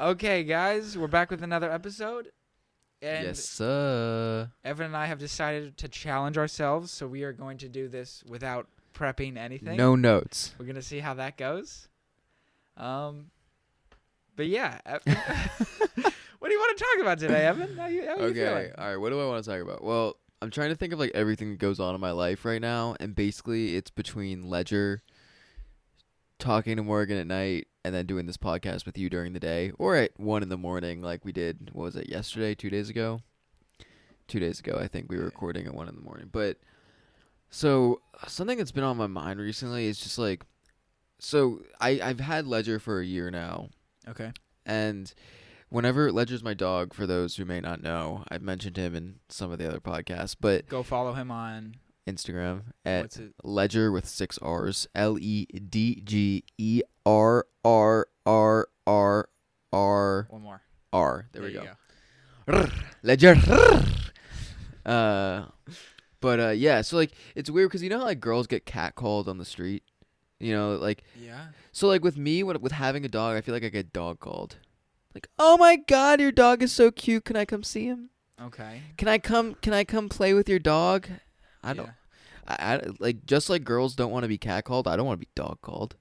Okay, guys, we're back with another episode. And Yes, sir. Evan and I have decided to challenge ourselves, so we are going to do this without prepping anything. No notes. We're going to see how that goes. But yeah. What do you want to talk about today, Evan? How you feeling? Okay, all right. What do I want to talk about? Well, I'm trying to think of like everything that goes on in my life right now, and basically it's between Ledger, talking to Morgan at night, and then doing this podcast with you during the day, or at 1 a.m, like we did. What was it? Yesterday? 2 days ago? 2 days ago, I think we were recording at 1 a.m. But so something that's been on my mind recently is just like, so I've had Ledger for a year now. Okay. And whenever Ledger's my dog, for those who may not know, I've mentioned him in some of the other podcasts, but Go follow him on Instagram at what's it? Ledger with 6 R's. LEDGERRRRR. One more. R. There we you go. Ledger. But yeah, so like it's weird because you know how like girls get catcalled on the street, you know, like Yeah. so like with me with having a dog, I feel like I get dog called. Like, oh my God, your dog is so cute. Can I come see him? Okay. Can I come play with your dog? I don't. Yeah. I like just like girls don't want to be catcalled. I don't want to be dog called.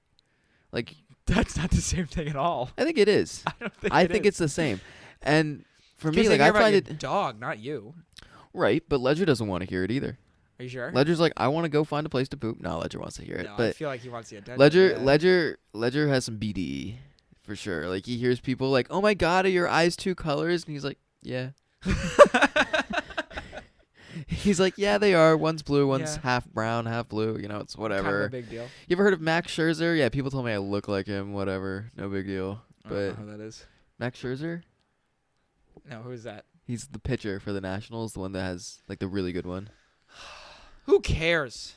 Like That's not the same thing at all. I think it is. I don't think I it think is. it's the same. And for me, Because like they I care about find your it dog, not you. right, but Ledger doesn't want to hear it either. Are you sure? Ledger's like, I want to go find a place to poop. No, Ledger wants to hear it. No, I But feel like he wants the attention. Ledger has some BDE for sure. Like he hears people like, "Oh my God, are your eyes two colors?" And he's like, "Yeah." He's like, "Yeah, they are. One's blue, one's half brown, half blue. You know, it's whatever." Kind of a big deal. You ever heard of Max Scherzer? Yeah, people told me I look like him. Whatever, no big deal. I But don't know who that is. Max Scherzer, No, who's that? he's the pitcher for the Nationals, the one that has like the really good one. Who cares?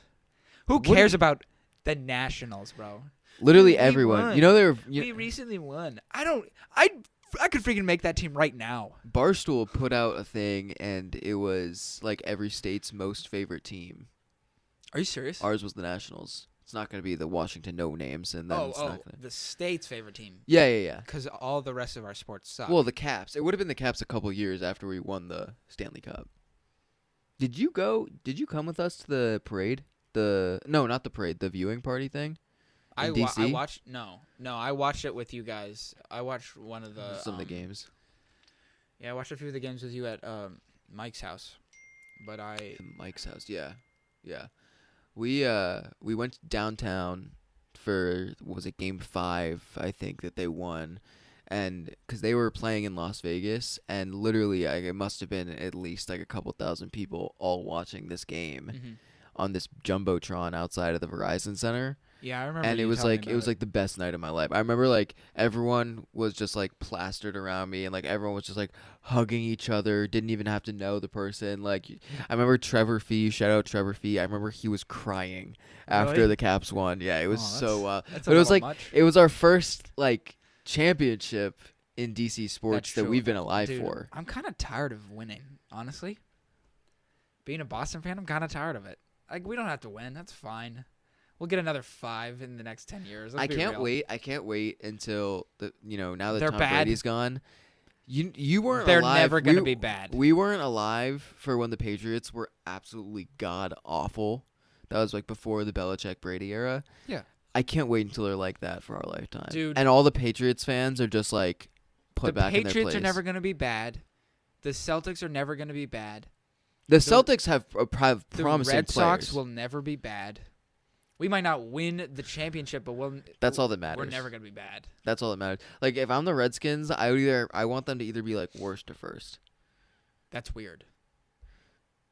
Who do you- cares about the Nationals, bro? Literally We everyone. won. You know they were. We recently won. I could freaking make that team right now. Barstool put out a thing, and it was like every state's most favorite team. Are you serious? Ours was the Nationals. It's not going to be the Washington No Names, and then it's not going to. The state's favorite team. Yeah. Because all the rest of our sports suck. Well, the Caps. It would have been the Caps a couple years after we won the Stanley Cup. Did you go? Did you come with us to the parade? No, not the parade. The viewing party thing. I DC? watched. No, I watched it with you guys. I watched one of the Some of the games. Yeah, I watched a few of the games with you at Mike's house. But At Mike's house. Yeah. We went downtown for what was it, Game 5? I think that they won, and because they were playing in Las Vegas, and literally, it must have been at least like a couple thousand people all watching this game on this jumbotron outside of the Verizon Center. Yeah, I remember. And it was like the best night of my life. I remember like everyone was just like plastered around me, and like everyone was just like hugging each other. Didn't even have to know the person. Like I remember Trevor Fee. Shout out Trevor Fee. I remember he was crying after Really? the Caps won. Yeah, it was so. That's But it was like much. it was our first like championship in DC sports That's that true. we've been alive Dude, for. I'm kind of tired of winning, honestly. Being a Boston fan, I'm kind of tired of it. Like, we don't have to win. That's fine. We'll get another 5 in the next 10 years. I can't wait. I can't wait until now that They're Tom bad. Brady's gone. You weren't They're alive. never going to be bad. We weren't alive for when the Patriots were absolutely god awful. That was like before the Belichick Brady era. Yeah. I can't wait until they're like that for our lifetime. Dude. And all the Patriots fans are just like put The back in their Patriots place. are never going to be bad. The Celtics are never going to be bad. The Celtics have promising The Red players. Sox will never be bad. We might not win the championship, but That's all that matters. We're never going to be bad. That's all that matters. Like if I'm the Redskins, I want them to either be like worst or first. That's weird.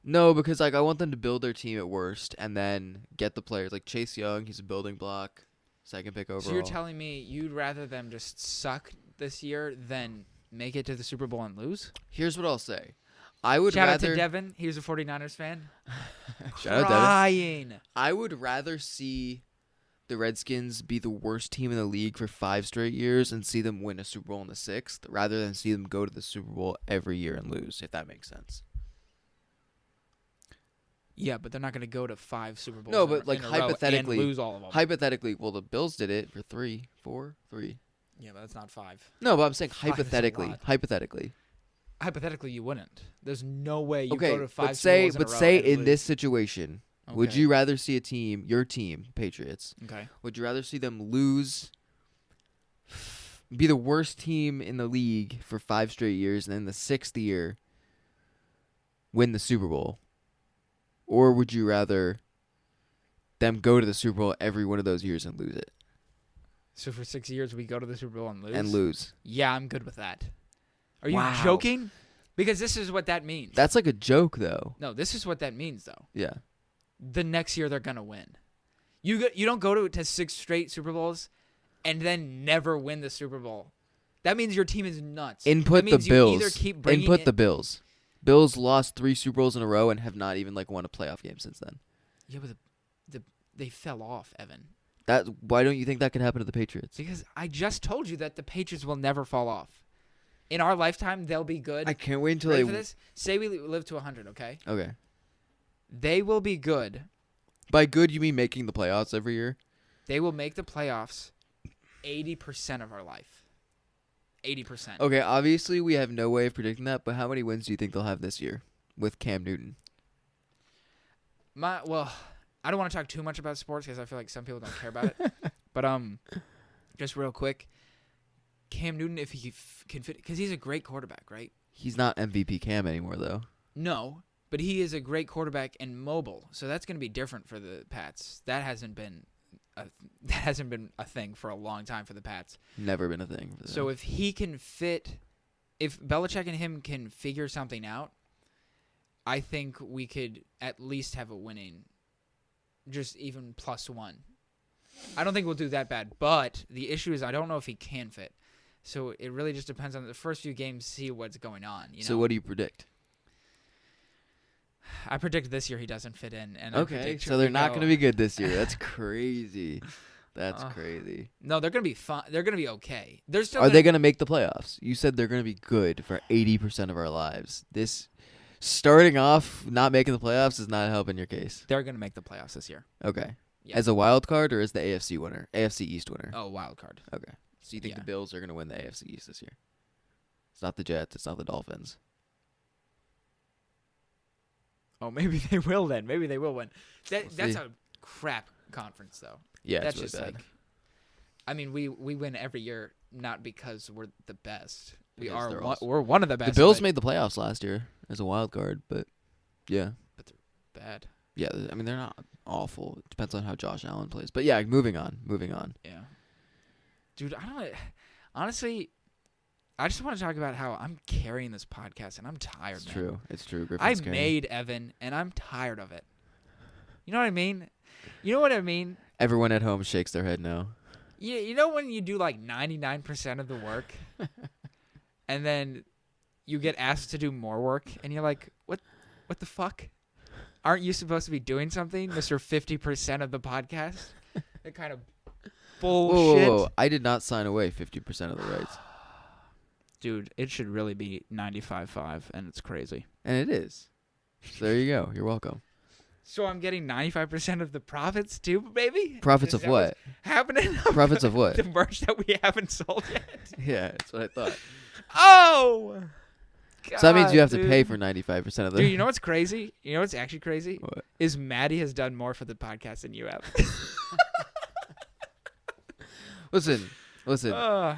No, because like I want them to build their team at worst and then get the players like Chase Young. He's a building block, second pick overall. So you're telling me you'd rather them just suck this year than make it to the Super Bowl and lose? Here's what I'll say. I would Shout rather out to Devin. He was a 49ers fan. Shout out Devin. Crying. I would rather see the Redskins be the worst team in the league for 5 straight years and see them win a Super Bowl in the 6th rather than see them go to the Super Bowl every year and lose, if that makes sense. Yeah, but they're not going to go to 5 Super Bowls No, but like in a row hypothetically, and lose all of them. hypothetically, well, the Bills did it for 3. Yeah, but that's not 5. No, but I'm saying 5 is a hypothetically. lot. Hypothetically, you wouldn't. There's no way you go to 5 but Super Bowls but in a row say and in lose. this situation, would Okay. you rather see your team, Patriots, Okay. would you rather see them lose, be the worst team in the league for 5 straight years, and then the 6th year win the Super Bowl? Or would you rather them go to the Super Bowl every one of those years and lose it? So for 6 years, we go to the Super Bowl and lose? And lose. Yeah, I'm good with that. Are you Wow. joking? Because this is what that means. That's like a joke, though. No, this is what that means, though. Yeah. The next year, they're going to win. You don't go to 6 straight Super Bowls and then never win the Super Bowl. That means your team is nuts. Input that the means Bills. You either keep bringing Input the Bills. Bills lost 3 Super Bowls in a row and have not even won a playoff game since then. Yeah, but they fell off, Evan. Why don't you think that could happen to the Patriots? Because I just told you that the Patriots will never fall off. In our lifetime, they'll be good. I can't wait until Ready for this? Say we live to 100, okay? Okay. They will be good. By good, you mean making the playoffs every year? They will make the playoffs 80% of our life. 80%. Okay, obviously we have no way of predicting that, but how many wins do you think they'll have this year with Cam Newton? Well, I don't want to talk too much about sports because I feel like some people don't care about it. But just real quick, Cam Newton, if he can fit, because he's a great quarterback, right? He's not MVP Cam anymore, though. No, but he is a great quarterback and mobile, so that's going to be different for the Pats. That hasn't been a thing for a long time for the Pats. Never been a thing for them. So if he can fit, if Belichick and him can figure something out, I think we could at least have a winning, just even +1. I don't think we'll do that bad, but the issue is I don't know if he can fit. So it really just depends on the first few games, see what's going on. So what do you predict? I predict this year he doesn't fit in. And Okay, so they're not going to be good this year. That's crazy. That's crazy. No, they're going to be fine. They're going to be okay. They're still. Are they going to make the playoffs? You said they're going to be good for 80% of our lives. This starting off not making the playoffs is not helping your case. They're going to make the playoffs this year. Okay. Yeah. As a wild card or as the AFC winner? AFC East winner? Oh, wild card. Okay. So you think the Bills are going to win the AFC East this year? It's not the Jets. It's not the Dolphins. Oh, maybe they will then. Maybe they will win. That's see. a crap conference, though. Yeah, That's it's really just bad. I mean, we win every year, not because we're the best. Because they're awesome. We're one of the best. The Bills but made the playoffs last year as a wild card, but yeah. bad. Yeah, I mean, they're not awful. It depends on how Josh Allen plays. But yeah, moving on. Yeah. Dude, honestly, I just want to talk about how I'm carrying this podcast, and I'm tired, It's man. true. It's true. I Griffin's carrying. made Evan, and I'm tired of it. You know what I mean? You know what I mean? Everyone at home shakes their head no. You know when you do like 99% of the work, and then you get asked to do more work, and you're like, what the fuck? Aren't you supposed to be doing something, Mr. 50% of the podcast? That kind of bullshit. Whoa. I did not sign away 50% of the rights. Dude, it should really be 95.5, and it's crazy. And it is. So there you go. You're welcome. So I'm getting 95% of the profits too, baby? Profits Is of that what? what's happening? Profits of what? The merch that we haven't sold yet. Yeah, that's what I thought. Oh! So that means you have God, to pay dude. for 95% of the... Dude, you know what's crazy? You know what's actually crazy? What? Is Maddie has done more for the podcast than you have. Listen. Uh,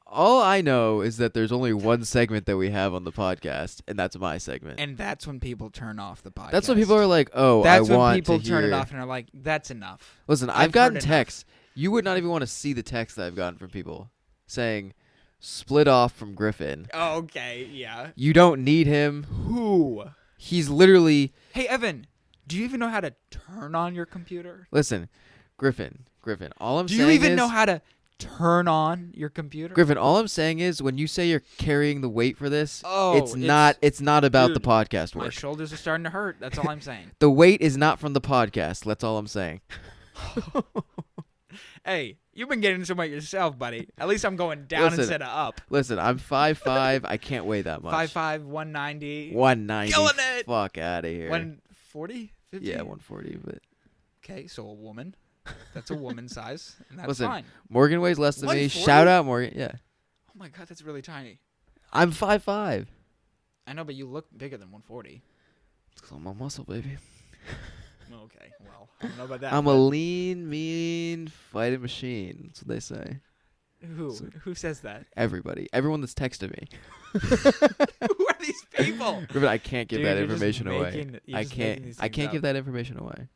All I know is that there's only one segment that we have on the podcast, and that's my segment. and that's when people turn off the podcast. That's when people are like, "Oh, That's I when want people to turn hear." it off and are like, that's enough. Listen, I've I've gotten heard enough. texts. You would not even want to see the text that I've gotten from people saying, "Split off from Griffin. Oh, okay, yeah. You don't need him. Who? He's literally." Hey, Evan, do you even know how to turn on your computer? Listen, Griffin. All I'm Do saying you even is, know how to turn on your computer? Griffin, all I'm saying is when you say you're carrying the weight for this, Oh, it's not about the dude, podcast My work. shoulders are starting to hurt. That's all I'm saying. The weight is not from the podcast. That's all I'm saying. Hey, you've been getting so much yourself, buddy. At least I'm going down Listen, instead of up. Listen, I'm 5'5". I can't weigh that much. 5'5", 190. 190. Killing it. Fuck out of here. 140? 50? Yeah, 140. But Okay, so a woman. That's a woman's size, and that's Listen, fine. Morgan weighs less than me. 140? Shout out Morgan. Yeah. Oh my god, that's really tiny. I'm 5'5". I know, but you look bigger than 140. It's 'cause I'm a muscle, baby. Okay, well, I don't know about that. I'm a lean, mean fighting machine. That's what they say. Who says that? Everybody. Everyone that's texted me. Who are these people? Griffin, I can't give Dude, that you're just information away. making- you're I just making can't. these I things can't up. give that information away.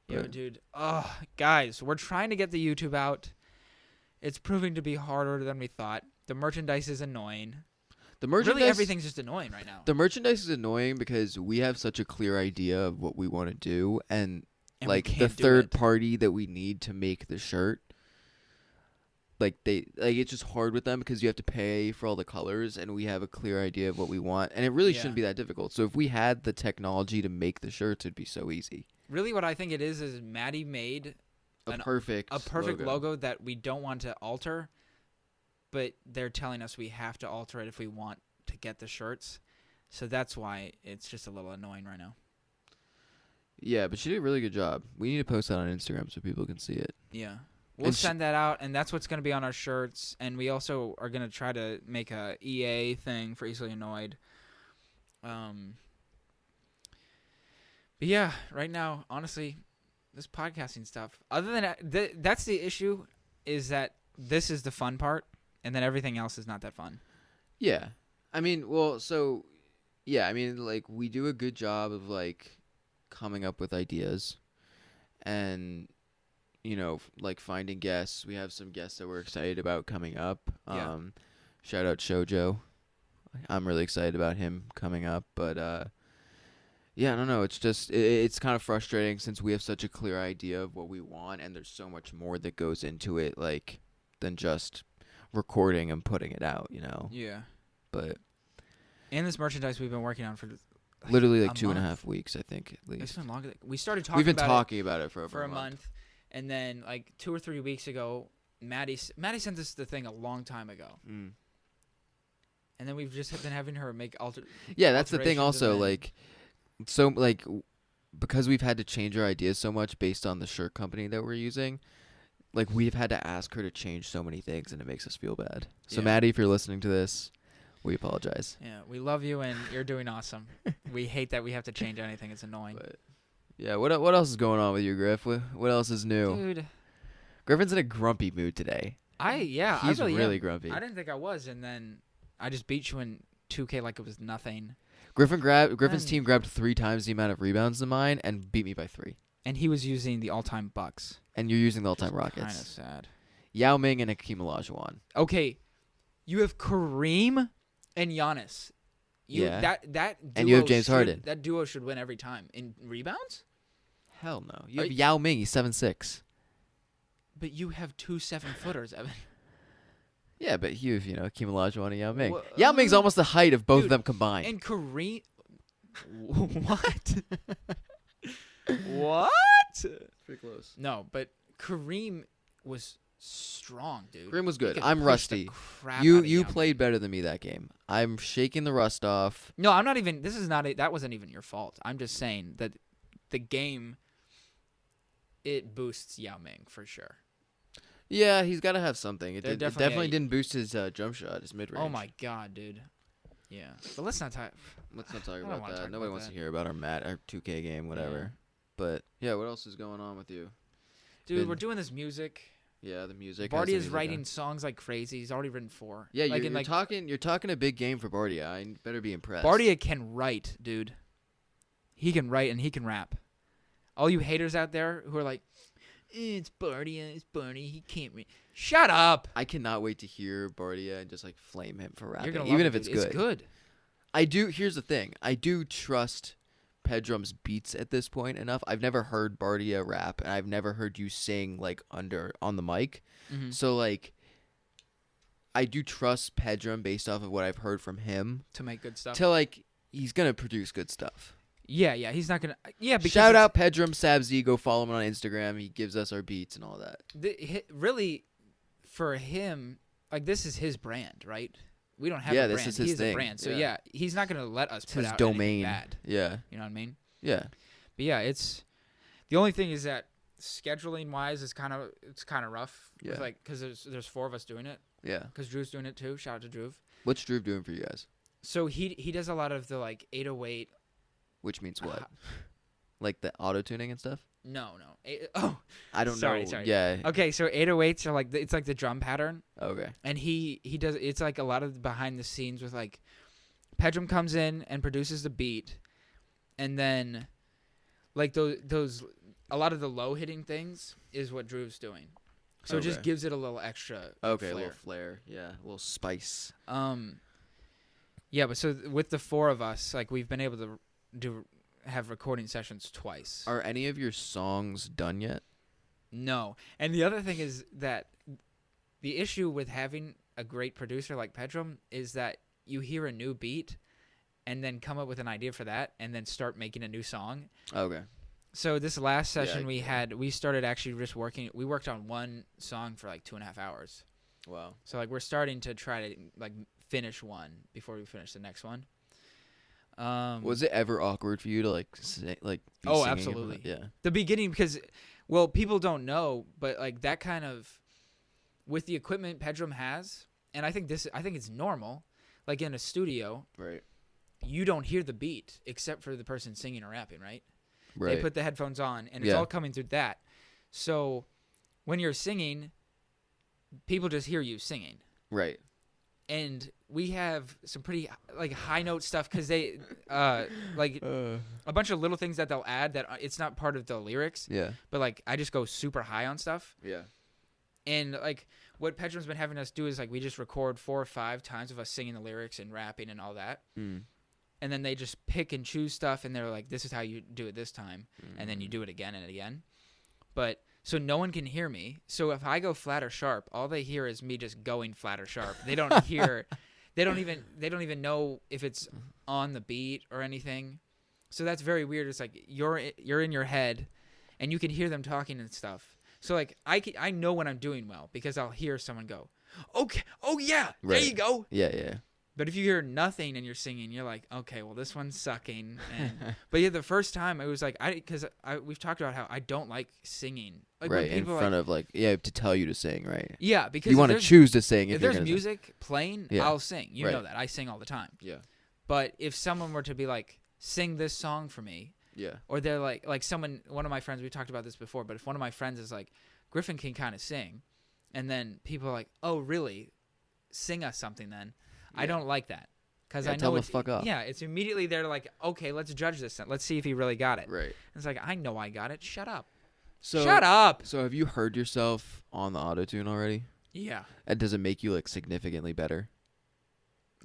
Yo, But- dude. Oh, guys, we're trying to get the YouTube out. It's proving to be harder than we thought. The merchandise is annoying. The merchandise. Really, everything's just annoying right now. The merchandise is annoying because we have such a clear idea of what we want to do, and And we like the can't do third it. party that we need to make the shirt, it's just hard with them because you have to pay for all the colors, and we have a clear idea of what we want, and it really shouldn't be that difficult. So if we had the technology to make the shirts, it'd be so easy. Really, what I think it is Maddie made A perfect logo that we don't want to alter, but they're telling us we have to alter it if we want to get the shirts. So that's why it's just a little annoying right now. Yeah, but she did a really good job. We need to post that on Instagram so people can see it. Yeah. We'll And send that out, and that's what's going to be on our shirts. And we also are going to try to make a EA thing for Easily Annoyed. But yeah, right now, honestly, this podcasting stuff, other than that, that's the issue, is that this is the fun part, and then everything else is not that fun. Yeah. I mean, well, so, yeah, I mean, like, we do a good job of, like, coming up with ideas and, you know, like, finding guests. We have some guests that we're excited about coming up. Yeah. Shout out Shoujo. I'm really excited about him coming up, but, yeah, I don't know. It's just, it's kind of frustrating since we have such a clear idea of what we want, and there's so much more that goes into it, like, than just recording and putting it out, you know? Yeah. But And this merchandise we've been working on for literally like a 2.5 month. weeks, I think, at It's least. been longer. We started talking We've been about talking about it for it over for a month, and then like 2 or 3 weeks ago, Maddie sent us the thing a long time ago, Mm. and then we've just been having her make Yeah, that's the thing alterations, also, and then- like, so, like, because we've had to change our ideas so much based on the shirt company that we're using, like, we've had to ask her to change so many things, and it makes us feel bad. So, Yeah. Maddie, if you're listening to this, we apologize. Yeah, we love you, and you're doing awesome. We hate that we have to change anything. It's annoying. But, yeah, what else is going on with you, Griff? What else is new? Dude, Griffin's in a grumpy mood today. He's I really am. grumpy. I didn't think I was, and then I just beat you in 2K like it was nothing. Griffin's And- team grabbed 3 times the amount of rebounds than mine and beat me by 3. And he was using the all-time Bucks. And you're using the all-time Kind of Rockets. sad. Yao Ming and Hakeem Olajuwon. Okay, you have Kareem and Giannis. Yeah. That duo And you have James Harden. That duo should win every time in rebounds. Hell no. You Are have y- Yao Ming. He's 7'6". But you have 2 7-footers, Evan. Yeah, but you have, Hakeem Olajuwon and Yao Ming. Wha- Yao Ming's almost the height of both of Dude, them combined. And Kareem. What? What? Pretty close. No, but Kareem was strong, dude. Kareem was He good. could I'm push the rusty. crap out You of Yao played better than me that game. I'm shaking the rust off. Ming. No, I'm not even. This is not. That wasn't even your fault. I'm just saying that the game. It boosts Yao Ming for sure. Yeah, he's got to have something. It They're definitely definitely- didn't boost his jump shot, his mid-range. Oh my god, dude. Yeah, but let's not talk. Let's not talk I don't about wanna that. talk Nobody about wants that. to hear about our 2K game, whatever. Yeah. But, yeah, what else is going on with you? Dude, Been- we're doing this music. Yeah, the music. how's Barty the is music writing going? songs like crazy. He's already written 4. Yeah, like, you're talking a big game for Bardia. I better be impressed. Bardia can write, dude. He can write and he can rap. All you haters out there who are like, it's Bardia, it's Barty, he can't read. Shut up. I cannot wait to hear Bardia and just like flame him for rapping, You're gonna even love if it, it's dude. good. It's good. I do. Here's the thing. I do trust Pedrum's beats at this point enough. I've never heard Bardia rap, and I've never heard you sing like on the mic. Mhm. So like, I do trust Pedrum based off of what I've heard from him. To make good stuff. To like, he's gonna produce good stuff. Yeah, he's not gonna. Yeah, because Shout it's- out Pedrum Sabzi. Go follow him on Instagram. He gives us our beats and all that. Really, for him, like this is his brand, right? We don't have Yeah, a this brand. is his He is thing. a brand, so Yeah. yeah, he's not gonna let us It's put his out anything domain. bad. Yeah. You know what I mean? Yeah. But yeah, it's the only thing is that scheduling wise, it's kind of rough. Yeah. Because there's 4 of us doing it. Yeah. Because Drew's doing it too. Shout out to Drew. What's Drew doing for you guys? So he does a lot of the like 808. Which means what? Like the auto tuning and stuff? No. I don't Sorry. know. Yeah. Okay, so 808s are like it's like the drum pattern. Okay. And he does it's like a lot of behind the scenes with like Pedram comes in and produces the beat, and then like those a lot of the low hitting things is what Drew's doing. So it just gives it a little extra flair. flair. A little flair. Yeah, a little spice. Yeah, but so with the 4 of us, like we've been able to have recording sessions twice. Are any of your songs done yet? No. And the other thing is that the issue with having a great producer like Pedram is that you hear a new beat and then come up with an idea for that and then start making a new song. Okay. So this last session we started actually just we worked on one song for like 2.5 hours. Wow. So like we're starting to try to like finish one before we finish the next one. Was it ever awkward for you to like be oh, singing? Absolutely. Yeah. The beginning, because well, people don't know, but like that kind of with the equipment Pedram has, and I think it's normal. Like in a studio, right? You don't hear the beat except for the person singing or rapping, right? Right. They put the headphones on, and it's all coming through that. So when you're singing, people just hear you singing. Right. And we have some pretty like high note stuff because they like a bunch of little things that they'll add that it's not part of the lyrics. Yeah. But like I just go super high on stuff. Yeah. And like what Pedram's been having us do is like we just record 4 or 5 times of us singing the lyrics and rapping and all that. Mm. And then they just pick and choose stuff, and they're like, this is how you do it this time. And then you do it again and again. But so no one can hear me. So if I go flat or sharp, all they hear is me just going flat or sharp. They don't hear, they don't even know if it's on the beat or anything. So that's very weird. It's like you're in your head, and you can hear them talking and stuff. So like I know when I'm doing well because I'll hear someone go, okay, oh yeah, right. There you go. Yeah. But if you hear nothing and you're singing, you're like, okay, well, this one's sucking. But yeah, the first time it was like, we've talked about how I don't like singing. Like right, in front of to tell you to sing, right? Yeah, because you want to choose to sing. If there's music playing, I'll sing. You right. know that. I sing all the time. Yeah. But if someone were to be like, sing this song for me. Yeah. Or they're like one of my friends, we talked about this before, but if one of my friends is like, Griffin can kind of sing, and then people are like, oh, really? Sing us something then. Yeah. I don't like that. Because I know tell him to fuck up. Yeah, it's immediately they're like, okay, let's judge this. Let's see if he really got it. Right. And it's like, I know I got it. Shut up. So, shut up. So have you heard yourself on the auto-tune already? Yeah. And does it make you like significantly better?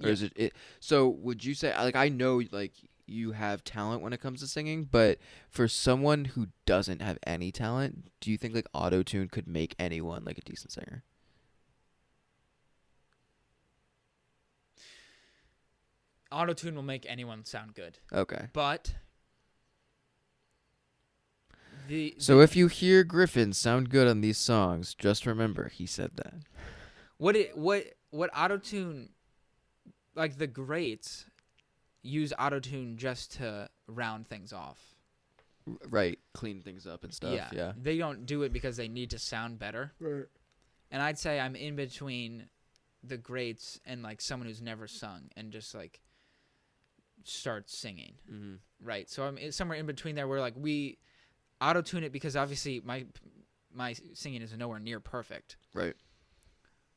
Or yeah. is it? So would you say like I know like you have talent when it comes to singing, but for someone who doesn't have any talent, do you think like auto-tune could make anyone like a decent singer? Auto-tune will make anyone sound good. Okay. But so if you hear Griffin sound good on these songs, just remember he said that. What auto-tune, like the greats use auto-tune just to round things off. Right, clean things up and stuff. Yeah. They don't do it because they need to sound better. Right. And I'd say I'm in between the greats and like someone who's never sung and just like starts singing. Mm-hmm. Right. So I'm somewhere in between there where like we auto-tune it because obviously my singing is nowhere near perfect. Right.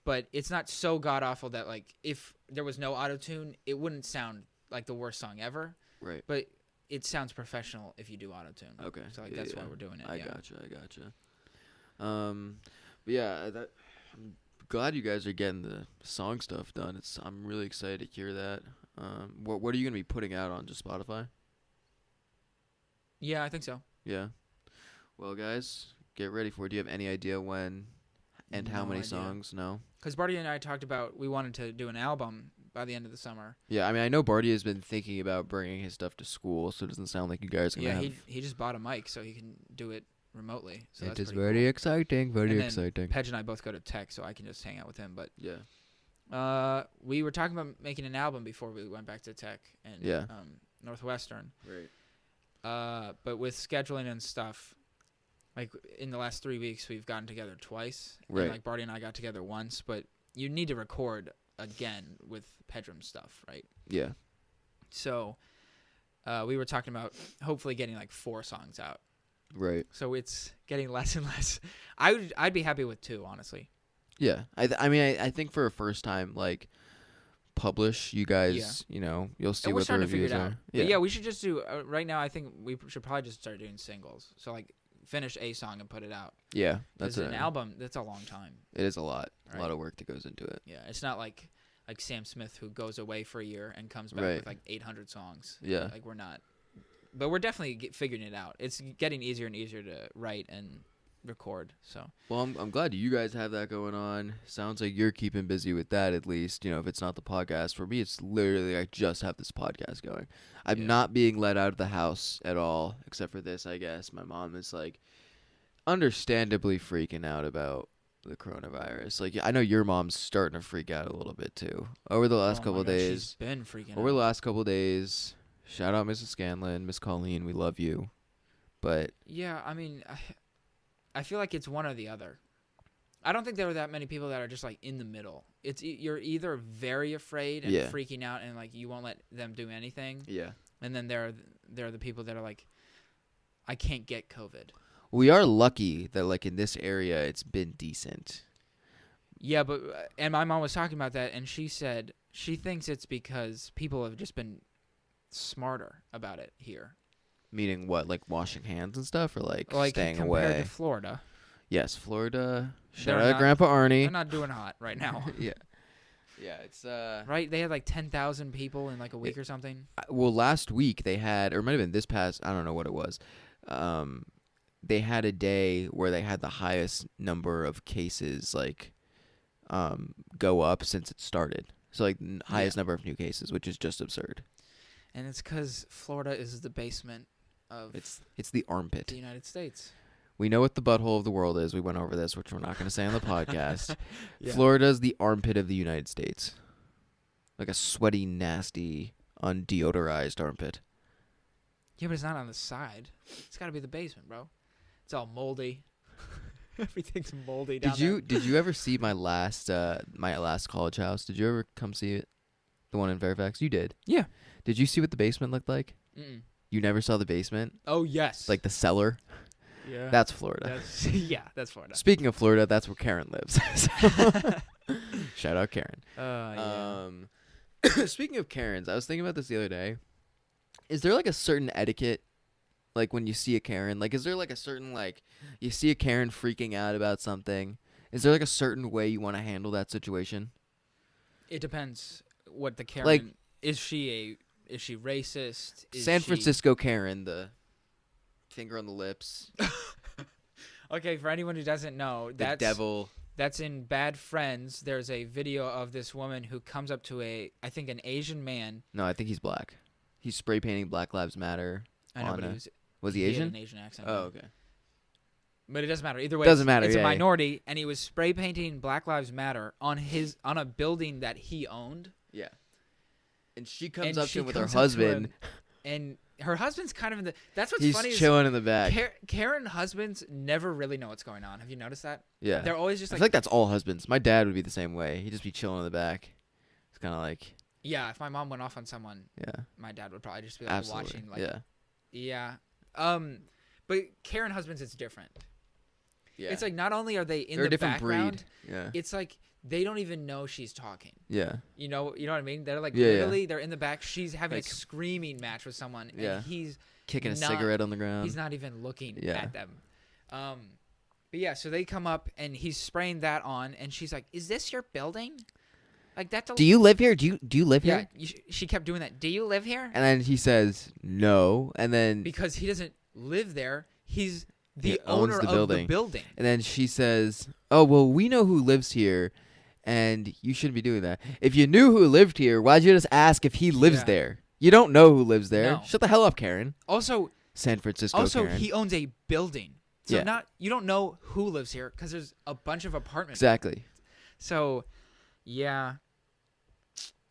But it's not so god-awful that like if there was no auto-tune, it wouldn't sound like the worst song ever. Right. But it sounds professional if you do auto-tune. Okay. So like that's why we're doing it. I gotcha. But yeah, I'm glad you guys are getting the song stuff done. I'm really excited to hear that. What are you gonna be putting out on just Spotify? Yeah, I think so. Yeah. Well, guys, get ready for it. Do you have any idea when and how many songs? No. Because Barty and I talked about we wanted to do an album by the end of the summer. Yeah, I mean, I know Barty has been thinking about bringing his stuff to school, so it doesn't sound like you guys are gonna have... he just bought a mic so he can do it remotely. So it that's is very cool. Exciting, very and exciting. Pedge and I both go to tech, so I can just hang out with him. But yeah, we were talking about making an album before we went back to tech and Northwestern. Right. But with scheduling and stuff, like in the last 3 weeks we've gotten together twice. Right. And, like Barty and I got together once, but you need to record again with Pedram stuff, right? Yeah. So we were talking about hopefully getting like 4 songs out. Right. So it's getting less and less. I'd be happy with 2, honestly. Yeah. I mean, I think for a first time, like, publish, you guys, you know, you'll see And we're what the starting to figure reviews it out. are. But yeah, we should just do right now. I think we should probably just start doing singles. So like finish a song and put it out. Yeah, that's an album. That's a long time. It is a lot. Right? A lot of work that goes into it. Yeah, it's not like Sam Smith who goes away for a year and comes back Right. with like 800 songs. Yeah. Like we're not. But we're definitely figuring it out. It's getting easier and easier to write and record. So. Well, I'm glad you guys have that going on. Sounds like you're keeping busy with that at least. You know, if it's not the podcast, for me, it's literally I just have this podcast going. I'm not being let out of the house at all, except for this, I guess. My mom is like, understandably freaking out about the coronavirus. Like, I know your mom's starting to freak out a little bit too. Over the last couple of days. She's been freaking out. Over the last couple of days. Shout out Mrs. Scanlon, Miss Colleen, we love you. But yeah, I mean, I feel like it's one or the other. I don't think there are that many people that are just like in the middle. It's you're either very afraid and freaking out and like you won't let them do anything. Yeah. And then there are the people that are like, I can't get COVID. We are lucky that like in this area it's been decent. Yeah, but and my mom was talking about that and she said she thinks it's because people have just been smarter about it here. Meaning what, like washing hands and stuff, or like staying compared away? To Florida. Yes, Florida. Shout They're out Grandpa Arnie. They're not doing hot right now. Yeah, it's right. They had like 10,000 people in like a week or something. Well, last week they had, or it might have been this past. I don't know what it was. They had a day where they had the highest number of cases, like, go up since it started. So like highest number of new cases, which is just absurd. And it's because Florida is the basement of it's the armpit. The United States. We know what the butthole of the world is. We went over this, which we're not going to say on the podcast. Yeah. Florida's the armpit of the United States. Like a sweaty, nasty, undeodorized armpit. Yeah, but it's not on the side. It's got to be the basement, bro. It's all moldy. Everything's moldy down there. Did you ever see my last college house? Did you ever come see it? The one in Fairfax? You did. Yeah. Did you see what the basement looked like? Mm-mm. You never saw the basement? Oh, yes. Like the cellar? Yeah. That's Florida. That's Florida. Speaking of Florida, that's where Karen lives. Shout out Karen. Speaking of Karens, I was thinking about this the other day. Is there like a certain etiquette, like when you see a Karen? Like, is there like a certain, like, you see a Karen freaking out about something? Is there like a certain way you want to handle that situation? It depends what the Karen, like, is she racist? San Francisco Karen, the finger on the lips. Okay, for anyone who doesn't know, the devil. That's in Bad Friends. There's a video of this woman who comes up to I think an Asian man. No, I think he's black. He's spray painting Black Lives Matter. I know, but was he Asian? Had an Asian accent. Oh, okay. But it doesn't matter. Either way, doesn't matter. It's a minority, and he was spray painting Black Lives Matter on a building that he owned. Yeah. And she comes up to him with her husband, and her husband's kind of in the. That's what's funny. He's chilling in the back. Karen husbands never really know what's going on. Have you noticed that? Yeah. They're always just I feel like that's all husbands. My dad would be the same way. He'd just be chilling in the back. It's kind of like. Yeah, if my mom went off on someone, my dad would probably just be like watching. Like, yeah. But Karen husbands, it's different. Yeah. It's like not only are they in the background, it's like they don't even know she's talking. Yeah. You know what I mean? They're like literally they're in the back. She's having a screaming match with someone, and he's kicking a cigarette on the ground. He's not even looking at them. But yeah, so they come up and he's spraying that on, and she's like, "Is this your building?" Like that's. Do you live here? Do you live here? Yeah. She kept doing that. Do you live here? And then he says no, and then because he doesn't live there, he's the owner of the building. And then she says, "Oh well, we know who lives here, and you shouldn't be doing that. If you knew who lived here, why'd you just ask if he lives there? You don't know who lives there. No. Shut the hell up, Karen." Also, San Francisco. Karen. He owns a building, so you don't know who lives here because there's a bunch of apartments. Exactly. So, yeah.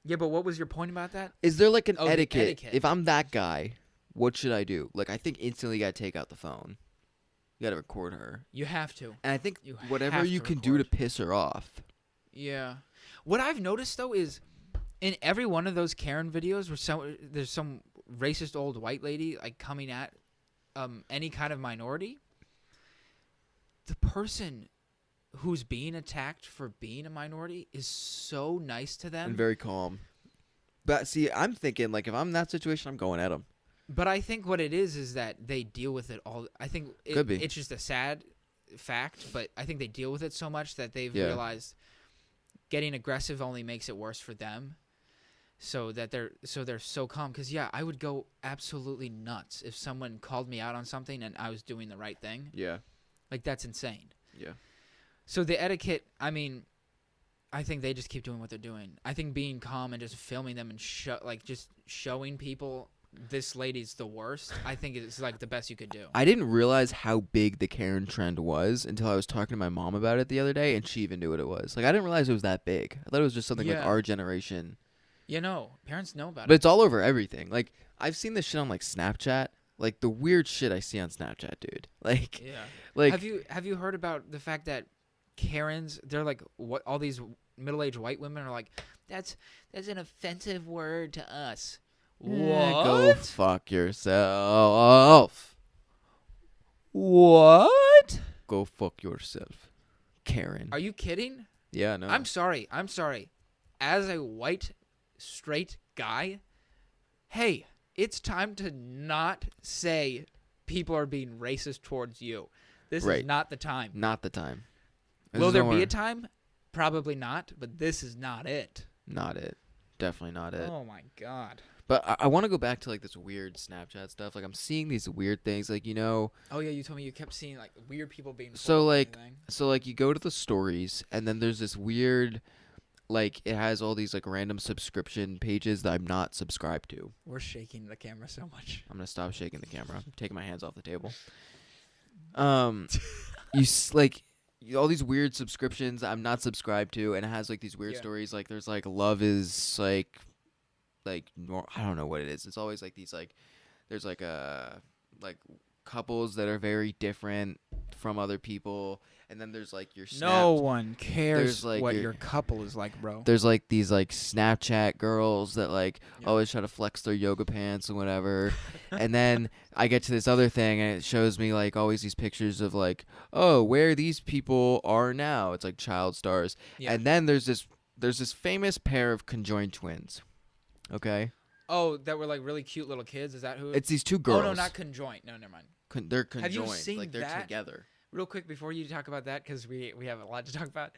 Yeah, but what was your point about that? Is there like an etiquette? If I'm that guy, what should I do? Like, I think instantly you gotta take out the phone. You gotta record her. You have to. And I think You whatever have you to can do to record. piss her off. Yeah. What I've noticed though is, in every one of those Karen videos where there's some racist old white lady like coming at any kind of minority, the person who's being attacked for being a minority is so nice to them And very calm. But see, I'm thinking, like, if I'm in that situation, I'm going at them. But I think what it is that they deal with it all. I think Could be. It's just a sad fact, but I think they deal with it so much that they've Yeah. realized getting aggressive only makes it worse for them. So that they're so calm. Because yeah, I would go absolutely nuts if someone called me out on something and I was doing the right thing. Yeah. Like, that's insane. Yeah. So the etiquette, I mean, I think they just keep doing what they're doing. I think being calm and just filming them and just showing people this lady's the worst, I think it's like the best you could do. I didn't realize how big the Karen trend was until I was talking to my mom about it the other day, and she even knew what it was. Like, I didn't realize it was that big. I thought it was just something like Yeah. our generation. You know, parents know about But it. it's all over everything. Like, I've seen this shit on, like, Snapchat. Like, the weird shit I see on Snapchat, dude. Like, Yeah. like Have you heard about the fact that Karens, they're like, what, all these middle-aged white women are like, that's an offensive word to us. What? Go fuck yourself. What? Go fuck yourself, Karen. Are you kidding? Yeah, no. I'm sorry. As a white, straight guy, hey, it's time to not say people are being racist towards you. This Right. is not the time. Not the time. Will there be a time? Probably not, but this is not it. Not it. Definitely not it. Oh, my God. But I want to go back to, like, this weird Snapchat stuff. Like, I'm seeing these weird things. Like, you know. Oh, yeah, you told me you kept seeing, like, weird people being So, trolled and like, everything. you go to the stories, and then there's this weird, like, it has all these, like, random subscription pages that I'm not subscribed to. We're shaking the camera so much. I'm going to stop shaking the camera. I'm taking my hands off the table. All these weird subscriptions I'm not subscribed to, and it has, like, these weird Yeah. stories. Like, there's, like, love is, like I don't know what it is. It's always, like, these, like, there's, like, couples that are very different from other people, and then there's, like, your No one cares there's, like, what your- your couple is like, bro. there's, like, these, like, Snapchat girls that, like, Yeah. always try to flex their yoga pants and whatever. And then I get to this other thing, and it shows me, like, always these pictures of, like, oh, where these people are now. It's like child stars. Yeah. And then there's this famous pair of conjoined twins. Okay? Oh, that were like really cute little kids. Is that who? It's these two girls. Oh no, not conjoint. No, never mind. They're conjoined. Have you seen like, they're that? together. Real quick before you talk about that, because we have a lot to talk about.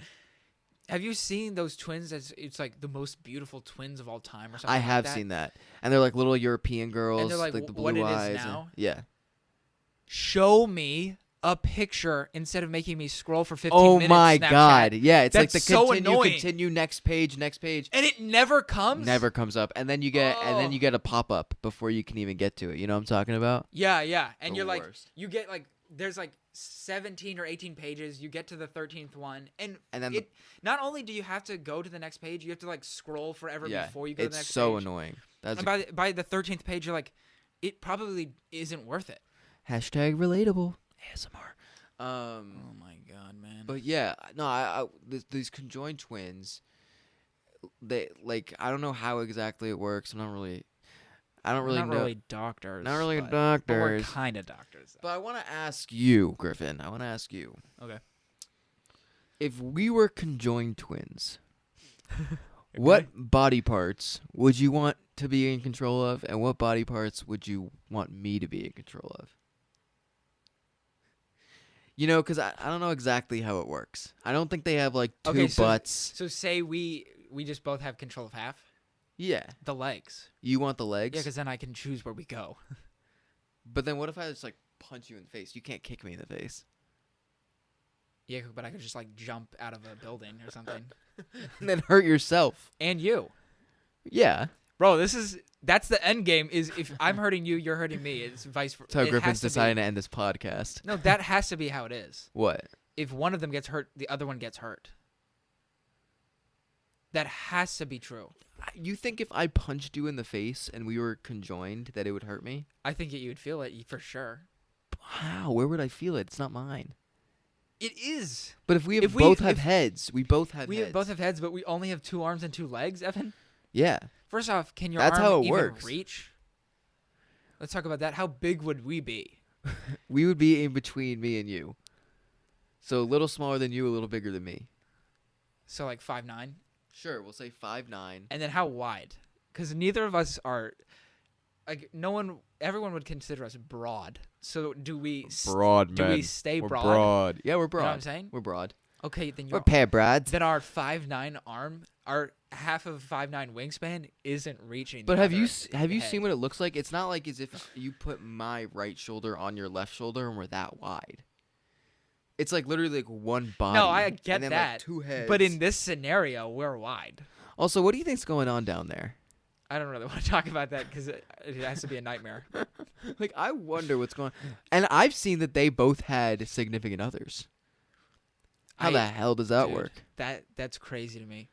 Have you seen those twins? It's like the most beautiful twins of all time, or something. I like have that? seen that. And they're, like, little European girls. they're, like, the blue what it is eyes. now? Yeah. Show me a picture instead of making me scroll for 15 Oh minutes. my Snapchat. god. Yeah, it's That's like the so annoying. continue, next page. And it never comes. Never comes up, and then you get a pop up before you can even get to it. You know what I'm talking about? Yeah, and The you're like, worst. you get like, there's like 17 or 18 pages. You get to the 13th one, and then not only do you have to go to the next page, you have to like scroll forever before you go to the next it's so page. annoying. That's And by the 13th page, you're like, it probably isn't worth it. hashtag relatable ASMR. Oh my god, man. But yeah, no, these conjoined twins. They like I don't know how exactly it works. I don't really not know. really doctors. Not really but we're doctors. kind of doctors. But I want to ask you, Griffin. I want to ask you. Okay. If we were conjoined twins, what body parts would you want to be in control of, and what body parts would you want me to be in control of? You know, because I don't know exactly how it works. I don't think they have, like, two Okay, so- butts. So say we just both have control of half Yeah. the legs. You want the legs? Yeah, because then I can choose where we go. But then what if I just, like, punch you in the face? You can't kick me in the face. Yeah, but I could just like jump out of a building or something. And then hurt yourself. And you. Yeah. Bro, that's the end game is if I'm hurting you, you're hurting me. It's vice versa. That's how Griffin's deciding to end this podcast. No, that has to be how it is. What? If one of them gets hurt, the other one gets hurt. That has to be true. You think if I punched you in the face and we were conjoined that it would hurt me? I think you'd feel it for sure. How? Where would I feel it? It's not mine. It is. But if we If both we- have if- heads, we both have We heads. both have heads, but we only have 2 arms and 2 legs, Evan. Yeah. First off, can your That's arm how it even works. reach? Let's talk about that. How big would we be? We would be in between me and you. So a little smaller than you, a little bigger than me. So like 5'9". Sure, we'll say 5'9". And then how wide? Because neither of us are, like, everyone would consider us broad. So do we Broad, do man. we stay We're broad? broad. Yeah, we're You broad. know what I'm saying? We're broad. Okay, then We're pair broads. then our 5'9" arm, our half of 5'9" wingspan isn't reaching. But the have you other have you head. seen what it looks like? It's not like as if you put my right shoulder on your left shoulder and we're that wide. It's like literally like one body. No, I get and then that. Like 2 heads. But in this scenario, we're wide. Also, what do you think's going on down there? I don't really want to talk about that because it has to be a nightmare. Like, I wonder what's going on. And I've seen that they both had significant others. How the hell does that Dude, work? That's crazy to me.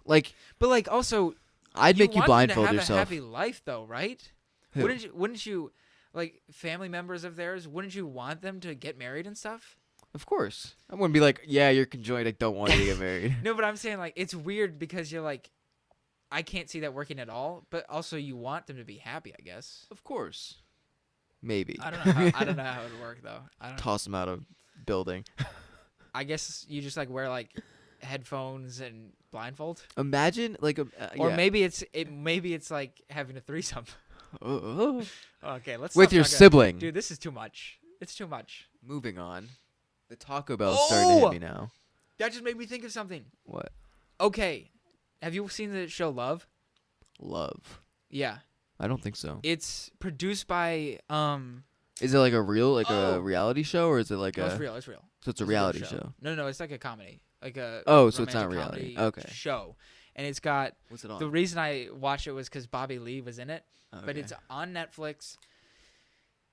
Like, But like also, I'd make you want them blindfold to have yourself. a happy life though, right? Who? Wouldn't you like family members of theirs? Wouldn't you want them to get married and stuff? Of course. I wouldn't be like, yeah, you're conjoined. I don't want you to get married. No, but I'm saying like it's weird because you're like, I can't see that working at all. But also you want them to be happy, I guess. Of course. Maybe. I don't know. I don't know how it would work though. I don't. Toss them out of building. I guess you just like wear like headphones and blindfold, Imagine like or yeah. maybe it's like having a threesome. Oh. Okay, let's With stop your talking- sibling. Dude, this is too much. It's too much. Moving on. The Taco Bell's starting to Oh! hit me now. That just made me think of something. What? Okay, have you seen the show Love? Love. Yeah, I don't think so. it's produced by Is it like a real Oh. a reality show or is it like no, a it's real. It's real. So it's a It's real reality show. No, it's like a comedy, like a Oh, so it's not romantic reality. comedy Okay. show, and it's got What's it on? the reason I watched it was because Bobby Lee was in it, but Okay. it's on Netflix.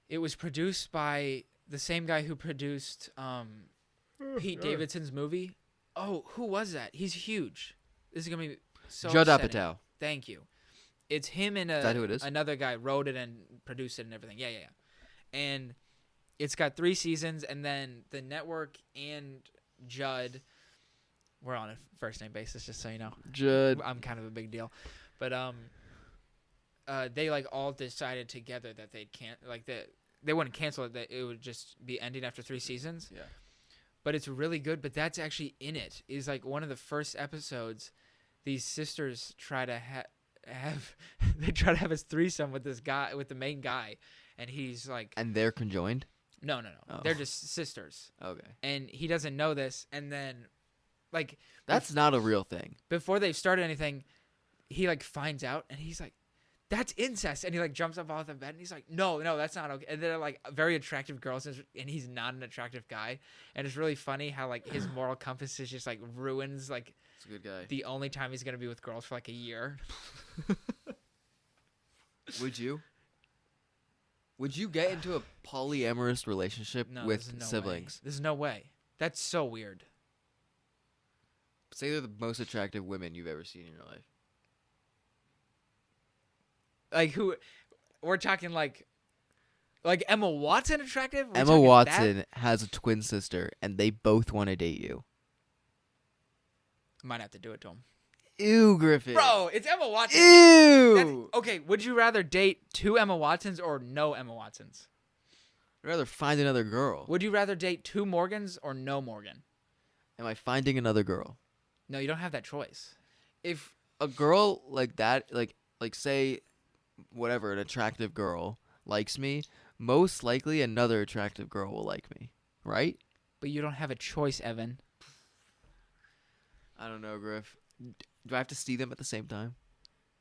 It was produced by the same guy who produced Pete Davidson's movie. Oh, who was that? He's huge. This is gonna be so Judd upsetting. Apatow. Thank you. It's him and that who it is? another guy wrote it and produced it and everything. Yeah. And it's got 3 seasons, and then the network and Judd, we're on a first name basis, just so you know. Judd. I'm kind of a big deal, but they like all decided together that they can't like that they wouldn't cancel it. That it would just be ending after 3 seasons. Yeah. But it's really good. But that's actually in it. Is like one of the first episodes. These sisters try to have they try to have a threesome with this guy, with the main guy, and he's like, And they're conjoined? no, Oh. they're just sisters, Okay. and he doesn't know this, and then like That's not a real thing. before they've started anything, he like finds out, and he's like, that's incest, and he like jumps up off the bed, and he's like, no, that's not okay. And they're like very attractive girls, and he's not an attractive guy, and it's really funny how like his moral compass is just like ruins like He's a good guy. the only time he's gonna be with girls for like a year. Would you? Would you get into a polyamorous relationship No, with there's no siblings? way. There's no way. That's so weird. Say they're the most attractive women you've ever seen in your life. Like who? We're talking like Emma Watson attractive? We're Emma talking Watson that? has a twin sister, and they both want to date you. Might have to do it to him. Ew, Griffin. Bro, it's Emma Watson. Ew. Okay, would you rather date 2 Emma Watsons or no Emma Watsons? I'd rather find another girl. Would you rather date 2 Morgans or no Morgan? Am I finding another girl? No, you don't have that choice. If a girl like that, like say, whatever, an attractive girl likes me, most likely another attractive girl will like me, right? But you don't have a choice, Evan. I don't know, Griff. Do I have to see them at the same time?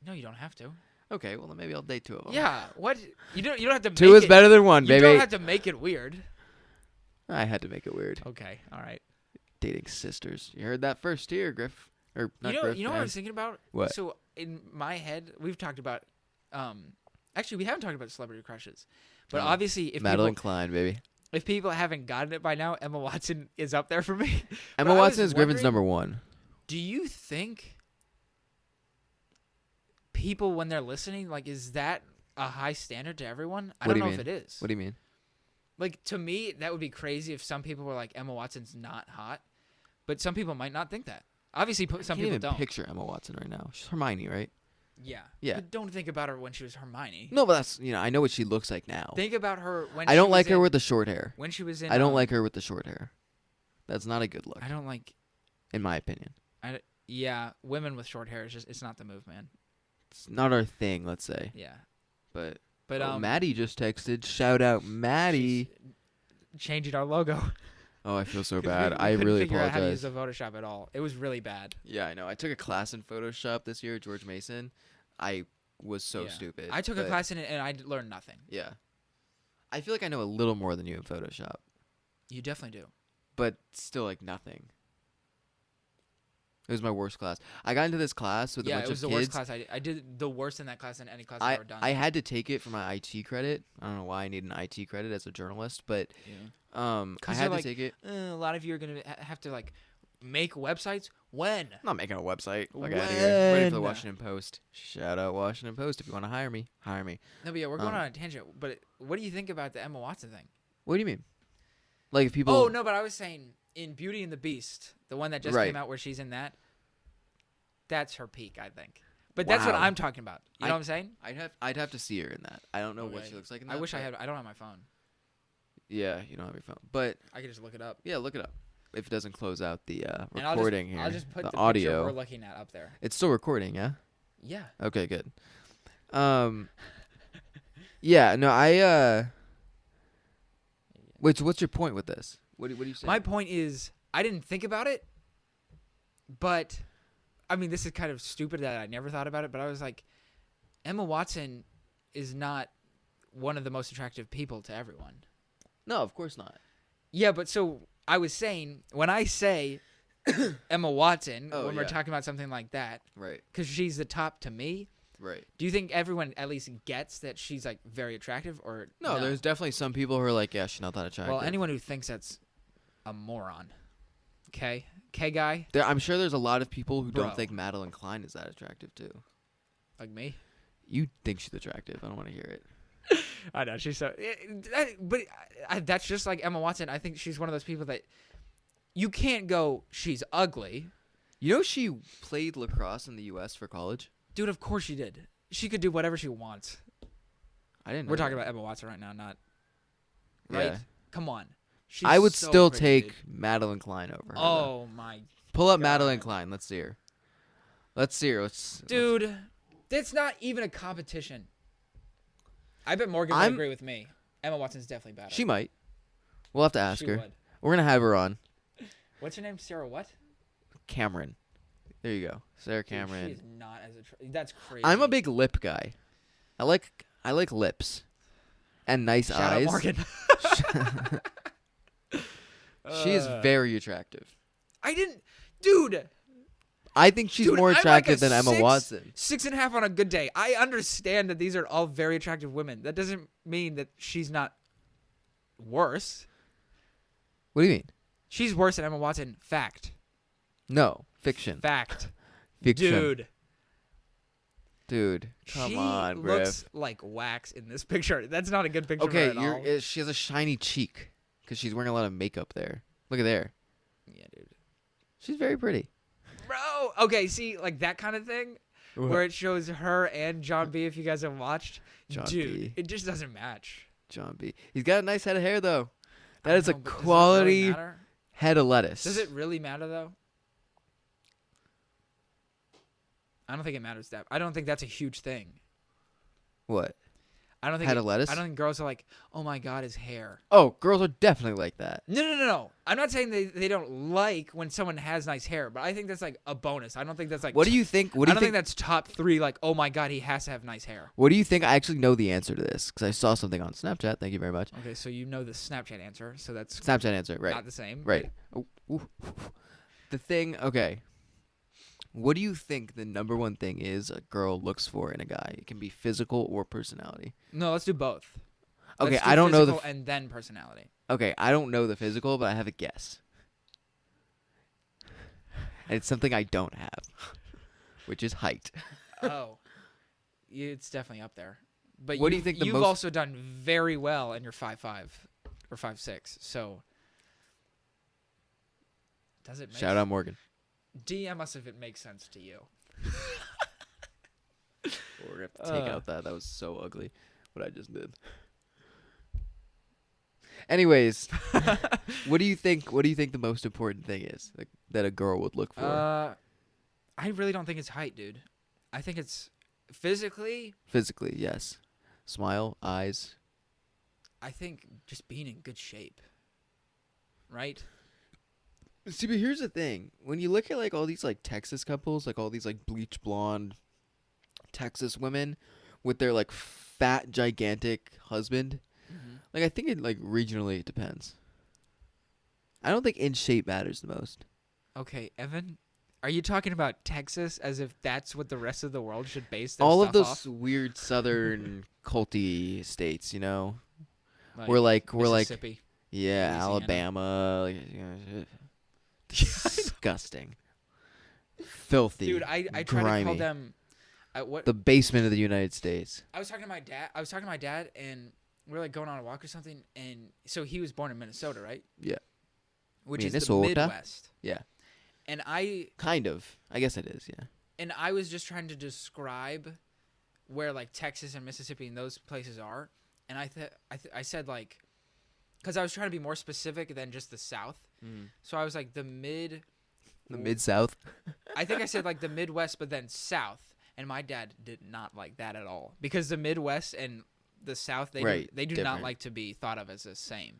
No, you don't have to. Okay, well then maybe I'll date 2 of them. Yeah, what? You don't have to. Two make is it, better than 1, You baby. don't have to make it weird. I had to make it weird. Okay, all right. Dating sisters. You heard that first here, Griff. Or not Griff. You know what I Ev. was thinking about? What? So in my head, we've talked about. Actually, we haven't talked about celebrity crushes, but Oh, obviously, if Madeline people, Klein, baby. if people haven't gotten it by now, Emma Watson is up there for me. But Emma I was Watson is Griffin's wondering, number 1. Do you think people, when they're listening, like, is that a high standard to everyone? I What don't do know you if mean? it is. What do you mean? Like, to me, that would be crazy if some people were like, Emma Watson's not hot. But some people might not think that. Obviously, some I can't people even don't. picture Emma Watson right now. She's Hermione, right? Yeah. Yeah. But don't think about her when she was Hermione. No, but that's, I know what she looks like now. Think about her when I she don't was like her in- with the short hair. When she was in... I don't like her with the short hair. That's not a good look, I don't like... in my opinion. Yeah, women with short hair, it's not the move, man. It's not our thing, let's say. Yeah. But But Maddie just texted. Shout out, Maddie. changing our logo. Oh, I feel so 'Cause bad. we I couldn't really figure out how to use apologize. the Photoshop at all. It was really bad. Yeah, I know. I took a class in Photoshop this year, George Mason. I was so Yeah. stupid. I took a but class in it and I learned nothing. Yeah. I feel like I know a little more than you in Photoshop, You definitely do. but still like nothing. It was my worst class. I got into this class with a Yeah, bunch it was of the kids. worst class I did. I did the worst in that class than any class I've ever done. I had to take it for my IT credit. I don't know why I need an IT credit as a journalist, but Yeah. I 'Cause had they're to take it. A lot of you are going to have to, like, make websites. When? I'm not making a website. Like out of here. Ready for the When? Washington Post. Shout out Washington Post. If you want to hire me, hire me. No, but yeah, we're going on a tangent. But what do you think about the Emma Watson thing? What do you mean? Like if people. Oh, no, but I was saying in Beauty and the Beast, the one that just Right. came out where she's in that, that's her peak, I think. But that's what Wow. I'm talking about. You know what I'm saying? I'd have to see her in that. I don't know what Okay. she looks like in that. I wish I but- had. I don't have my phone. Yeah, you don't have your phone, but I could just look it up. yeah, look it up. If it doesn't close out the And recording here, I'll just put the the audio. picture we're looking at up there. It's still recording, yeah. Yeah. Okay, good. Yeah, no, what's your point with this? What do you say? My point is, I didn't think about it, but I mean, this is kind of stupid that I never thought about it. But I was like, Emma Watson is not one of the most attractive people to everyone. No, of course not. Yeah, but so I was saying, when I say Emma Watson, Oh, when we're yeah. talking about something like that, Right, because she's the top to me, right. do you think everyone at least gets that she's like very attractive, or No, there's definitely some people who are like, yeah, she's not that attractive. well, anyone who thinks that's a moron. Okay, guy I'm sure there's a lot of people who Bro. don't think Madeline Klein is that attractive too. like me. You think she's attractive? I don't want to hear it. I know she's so, but that's just like Emma Watson. I think she's one of those people that you can't go, she's ugly, You know, she played lacrosse in the U.S. for college. dude. Of course she did. She could do whatever she wants. I didn't. We're know talking that. about Emma Watson right now, not right. Yeah. Come on, she's I would so still pretty, take dude. Madeline Klein over her. though. Oh my Pull up God. Madeline Klein. Let's see her. Let's see her. dude, that's not even a competition. I bet Morgan would agree with me. Emma Watson's definitely better. She might. We'll have to ask She her. would. We're gonna have her on. What's her name? Sarah what? Cameron. There you go, Sarah Dude, Cameron. she is not as attractive. That's crazy. I'm a big lip guy. I like lips, and nice Shout eyes. out Morgan. She is very attractive. I didn't, dude. I think she's Dude, more I'm like attractive a than Emma 6, Watson. 6.5 on a good day. I understand that these are all very attractive women. That doesn't mean that she's not worse. What do you mean? She's worse than Emma Watson. Fact. No, fiction. Fact. Fiction. Dude. Come She on, looks Griff. like wax in this picture. That's not a good picture Okay, of her at all. she has a shiny cheek because she's wearing a lot of makeup there. Look at there. Yeah, dude. She's very pretty. Bro, okay, see, like that kind of thing, where it shows her and John B. If you guys have watched, John dude, B. it just doesn't match. John B. He's got a nice head of hair though. I That is a know, but does it really quality matter? head of lettuce. Does it really matter though? I don't think it matters that. I don't think that's a huge thing. What? I don't think Head of lettuce? I don't think girls are like, oh my god, his hair. Oh, girls are definitely like that. No. I'm not saying they don't like when someone has nice hair, but I think that's like a bonus. I don't think that's like. What do you think? What do I you don't think? think that's top 3. Like, oh my god, he has to have nice hair. What do you think? I actually know the answer to this because I saw something on Snapchat. Thank you very much. Okay, so you know the Snapchat answer, so that's Snapchat answer, right? not the same. Right. Oh, ooh. The thing. Okay. What do you think the number one thing is a girl looks for in a guy? It can be physical or personality. No, let's do both. Okay, Let's do I don't know the. physical and then personality. Okay, I don't know the physical, but I have a guess. And it's something I don't have, which is height. Oh, it's definitely up there. But What do you think the you've most- also done very well, and you're 5'5". or 5'6". So does it make Shout out Morgan. DM us if it makes sense to you. We're gonna have to take out that. That was so ugly. What I just did. Anyways, what do you think? What do you think the most important thing is that a girl would look for? I really don't think it's height, dude. I think it's physically. Physically, yes. Smile, eyes. I think just being in good shape. Right? See, but here's the thing. When you look at like all these like Texas couples, like all these like bleach blonde Texas women with their like fat gigantic husband, like I think it like regionally it depends. I don't think in shape matters the most. Okay, Evan, are you talking about Texas as if that's what the rest of the world should base their All stuff of those off? weird southern culty states, you know, Like we're like Mississippi. yeah, Louisiana. Alabama, like, you know, disgusting, filthy, Dude, I try grimy. to call them. What The basement of the United States. I was talking to my dad, and we were like going on a walk or something, and so he was born in Minnesota, right? Yeah. Which is the Minnesota? Midwest. Yeah. And I Kind of. I guess it is, yeah. And I was just trying to describe where like Texas and Mississippi and those places are, and I said like, because I was trying to be more specific than just the South, so I was like the Mid-South. I think I said like the Midwest, but then South, and my dad did not like that at all because the Midwest and the South they do different. not like to be thought of as the same.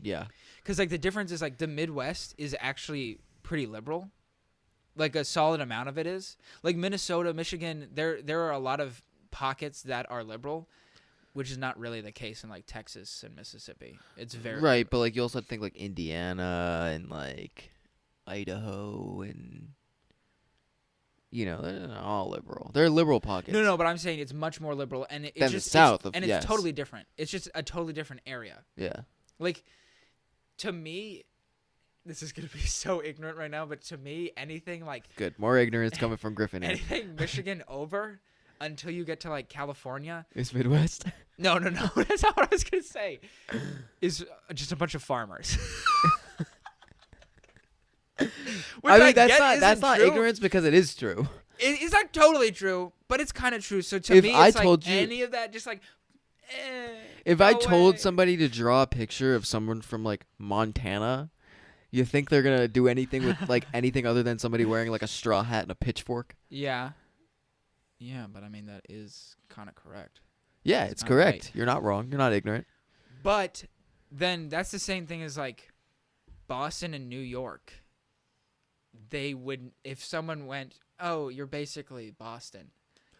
Yeah. Because like the difference is like the Midwest is actually pretty liberal. Like a solid amount of it is. Like Minnesota, Michigan, there are a lot of pockets that are liberal, which is not really the case in like Texas and Mississippi. It's very Right, but like you also think like Indiana and like Idaho and you know, they're not all liberal. They're liberal pockets. No, but I'm saying it's much more liberal and it's Than just the South it's yes. totally different. It's just a totally different area. Yeah. Like to me, this is gonna be so ignorant right now, but to me, anything like Good. More ignorance coming from Griffin. anything Michigan over until you get to like California. It's Midwest. No, that's not what I was gonna say. Is just a bunch of farmers. I mean, that's not ignorance because it is true. It's not totally true, but it's kind of true. So to If me, I it's told like you- any of that, just like. If go I told away. somebody to draw a picture of someone from like Montana, you think they're gonna do anything with like anything other than somebody wearing like a straw hat and a pitchfork? Yeah, but I mean that is kind of correct. Yeah, It's it's not correct. right. You're not wrong. You're not ignorant. But then that's the same thing as like Boston and New York. They would, if someone went, "Oh, you're basically Boston,"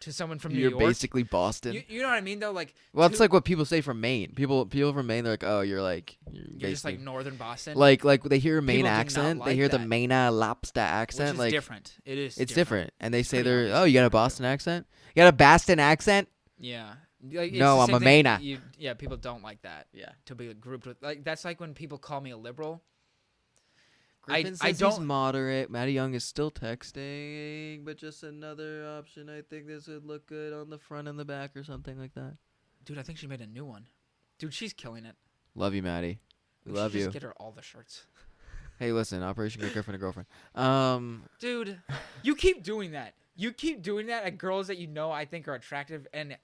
to someone from New You're York. basically Boston. You know what I mean, though. Like, Well, it's like what people say from Maine. People from Maine, they're like, oh, you're you're just like northern Boston. like they hear a Maine People do not accent. They like hear the that. Maine lobster which accent. is Like different. It is. it's different. And they say pretty they're, obvious oh, you got a different, Boston accent? You got a Boston accent? Yeah. Like, it's No, the I'm same a thing. Mainer. Yeah, people don't like that. Yeah. To be grouped with, like, that's like when people call me a liberal. Griffin I says don't- he's moderate. Maddie Young is still texting, but just another option. I think this would look good on the front and the back or something like that. Dude, I think she made a new one. Dude, she's killing it. Love you, Maddie. We should love just you. Get her all the shirts. Hey, listen, Operation Get Griffin a Girlfriend. Dude, you keep doing that. You keep doing that at girls that you know I think are attractive, and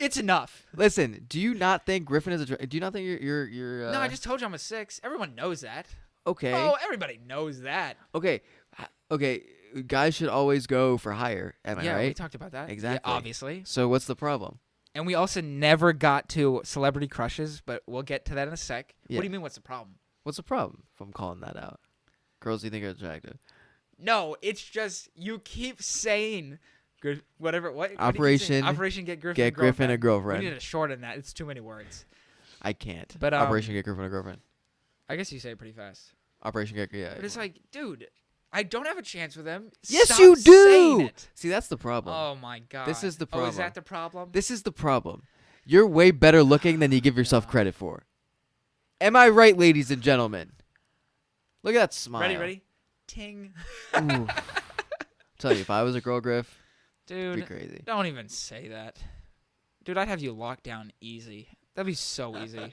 it's enough. Listen, do you not think Griffin is do you not think you're No, I just told you I'm a 6. Everyone knows that. okay. Oh, everybody knows that. Okay. Guys should always go for higher. Am I Yeah, we right? talked about that. Exactly. Yeah, obviously. So what's the problem? And we also never got to celebrity crushes, but we'll get to that in a sec. Yeah. What do you mean, what's the problem? What's the problem if I'm calling that out? Girls you think are attractive. No, it's just you keep saying good whatever what do you keep saying? Operation Operation Get Griffin Get Griffin a We Girlfriend. need to shorten that. It's too many words. I can't. But, Operation Get Griffin a Girlfriend. I guess you say it pretty fast. Operation Get But it's like, dude, I don't have a chance with them. Yes, Stop you saying do. it. See, that's the problem. Oh my god. This is the Oh, is problem. that the problem? This is the problem. You're way better looking than you give yourself credit for. Am I right, ladies and gentlemen? Look at that smile. Ready? Ting. Ooh. Tell you, if I was a girl, Griff, it'd be Dude, crazy. don't even say that. Dude, I'd have you locked down easy. That'd be so easy.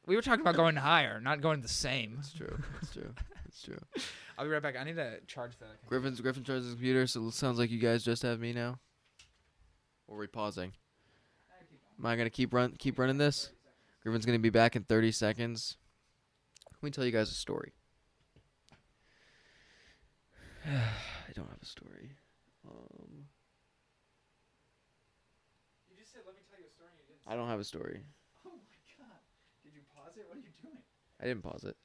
We were talking about going higher, not going the same. It's true. It's true. It's true. I'll be right back. I need to charge the. Griffin charges his computer, so it sounds like you guys just have me now. Or are we pausing? Am I gonna keep running this? Griffin's gonna be back in 30 seconds. Let me tell you guys a story. I don't have a story. You just said, "Let me tell you a story." You didn't. I don't have a story. Oh my god! Did you pause it? What are you doing? I didn't pause it.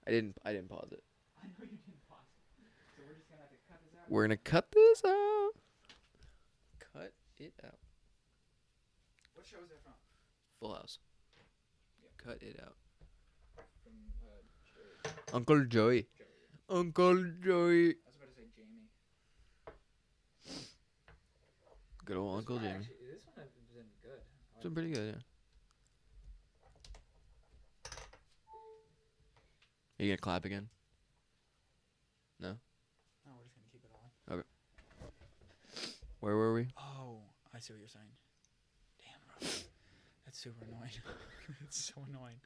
I didn't pause it. I know you didn't pause it. So we're just gonna have to cut this out. We're gonna cut this out. Cut it out. What show is that from? Full House. Yeah. Cut it out. From Uncle Joey. Uncle Joey. I was about to say Jamie. Good old Uncle Jamie. Actually, this one has been good. It's been pretty good, yeah. Are you gonna clap again? No? No, we're just gonna keep it on. Okay. Where were we? Oh, I see what you're saying. Damn, bro. That's super annoying. It's so annoying.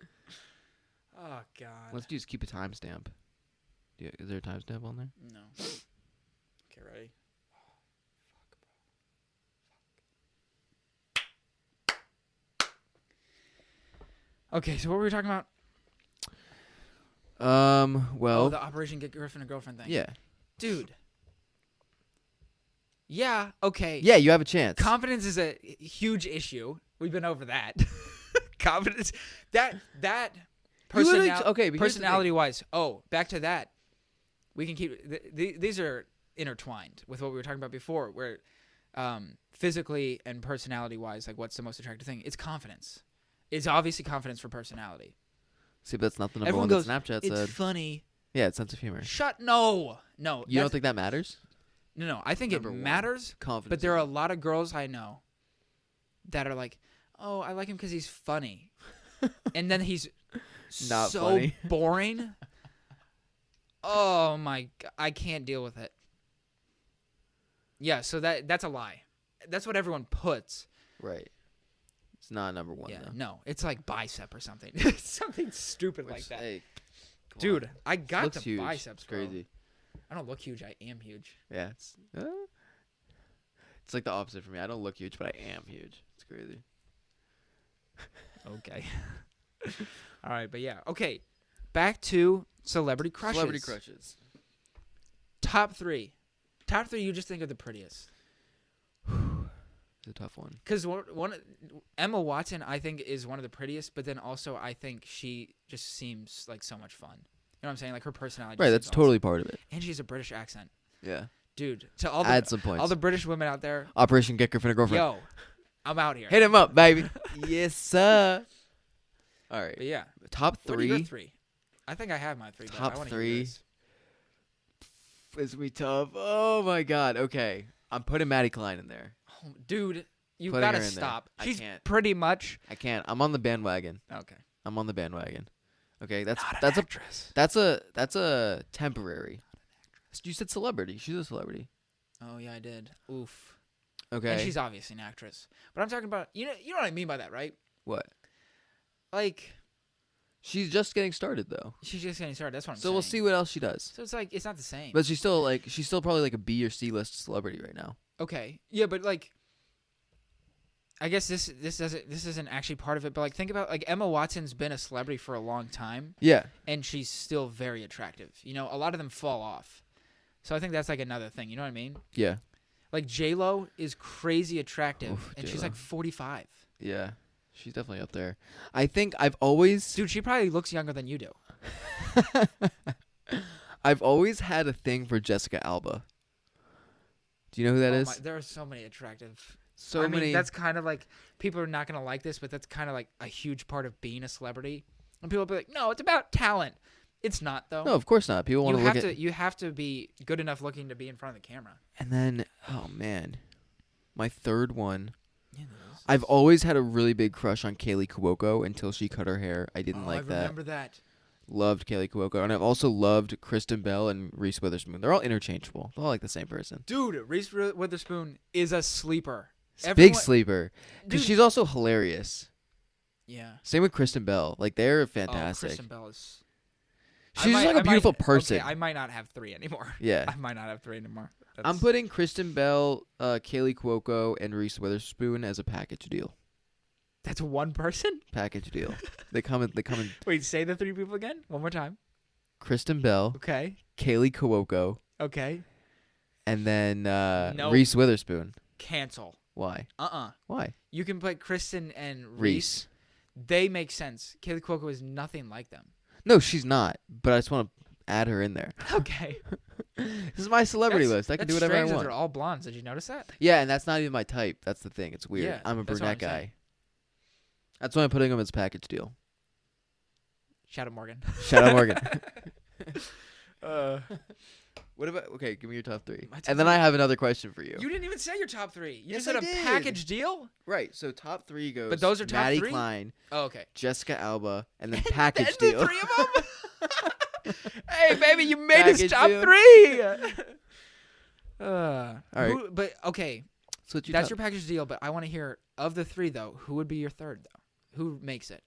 Oh god. Let's just keep a timestamp. Yeah, is there a timestamp on there? No. Okay, ready? Okay, so what were we talking about? Well, the Operation Get Griffin a Girlfriend thing. yeah. Dude. Yeah, okay. Yeah, you have a chance. Confidence is a huge issue. We've been over that. Confidence. That okay, but personality-wise. Oh, back to that. We can keep... these are intertwined with what we were talking about before, where physically and personality-wise, like what's the most attractive thing? It's confidence. It's obviously confidence for personality. See, but that's not the number Everyone one goes, that Snapchat it's said. funny. Yeah, it's sense of humor. No. You don't think that matters? No. I think Number it one. matters. Confidence. But there are a lot of girls I know that are like, oh, I like him because he's funny. And then he's Not so funny. boring. Oh, my God. I can't deal with it. Yeah, so that's a lie. That's what everyone puts. Right. It's not number one, Yeah, though. no. It's like bicep or something. Something stupid like that. Hey, come Dude, on. I got Looks the huge. biceps, It's bro. crazy. I don't look huge. I am huge. Yeah, it's like the opposite for me. I don't look huge, but I am huge. It's crazy. Okay. All right, but yeah. Okay, back to celebrity crushes. Celebrity crushes. Top three. Top three you just think are the prettiest. It's a tough one. Because Emma Watson, I think, is one of the prettiest, but then also I think she just seems like so much fun. You know what I'm saying? Like her personality. Right, just that's seems totally part of it. awesome. And she has a British accent. Yeah. Dude, to all Add some points. all the British women out there, Operation Get Griffin a Girlfriend. yo, I'm out here. Hit him up, baby. Yes, sir. All right. But yeah. Top What are your three. three? I think I have my three. But Top I wanna hear three. yours. Is we tough. Oh, my God. Okay. I'm putting Maddie Klein in there. Oh, dude, you Putting gotta her in there. stop. I She's can't. pretty much I can't. I'm on the bandwagon. okay. I'm on the bandwagon. Okay, Not that's an a actress. that's a temporary. You said celebrity. She's a celebrity. Oh yeah, I did. Oof. Okay. And she's obviously an actress. But I'm talking about you know what I mean by that, right? What? Like She's just getting started though. she's just getting started. That's what I'm So saying. we'll see what else she does. So it's like it's not the same. But she's still probably like a B or C list celebrity right now. Okay. Yeah, but like I guess this isn't actually part of it, but like think about like Emma Watson's been a celebrity for a long time Yeah. and she's still very attractive. You know, a lot of them fall off. So I think that's like another thing, you know what I mean? Yeah. Like J-Lo is crazy attractive Oof, and she's J-Lo. like 45. Yeah. She's definitely up there. I think I've always Dude, she probably looks younger than you do. I've always had a thing for Jessica Alba. Do you know who that is? There are so many attractive. So I mean, many. that's kind of like people are not gonna like this, but that's kind of like a huge part of being a celebrity. And people will be like, "No, it's about talent." It's not though. No, of course not. People want you to look have at. to. You have to be good enough looking to be in front of the camera. And then, oh man, my third one. Yeah, I've always had a really big crush on Kaylee Cuoco until she cut her hair. I didn't like I that. remember that. Loved Kaylee Cuoco, and I've also loved Kristen Bell and Reese Witherspoon. They're all interchangeable. They're all like the same person. Dude, Reese Witherspoon is a sleeper. Big sleeper. Because Dude. she's also hilarious. Yeah. Same with Kristen Bell. Like, they're Oh, fantastic. Kristen Bell is. She's just like a beautiful person. Okay, I might not have 3 anymore. Yeah. I might not have 3 anymore. I'm putting Kristen Bell, Kaylee Cuoco, and Reese Witherspoon as a package deal. That's one person? Package deal. They come in. Wait, say the 3 people again? One more time. Kristen Bell, Okay. Kaylee Cuoco, Okay. and then No. Reese Witherspoon. Cancel. Why? Why? You can put Kristen and Reese. Reese. They make sense. Kaylee Cuoco is nothing like them. No, she's not. But I just want to add her in there. Okay. This is my celebrity list. I can do whatever I strange that want. they're all blondes. Did you notice that? Yeah, and that's not even my type. That's the thing. It's weird. Yeah, I'm a that's what brunette I'm guy. saying. That's why I'm putting them as package deal. Shout out Morgan. Shout out Morgan. uh, What about? Okay, give me your top 3. My top And then 3? I have another question for you. you didn't even say your top 3. You Yes, just said I a did. package deal? Right. So top 3 goes. But those are top Maddie 3? Klein, Oh, okay. Jessica Alba, and then package And deal. the 3 of them? Hey, baby, you made Package his top deal. 3. All right. But okay, So what's that's top? your package deal. But I want to hear of the 3 though. Who would be your third though? Who makes it?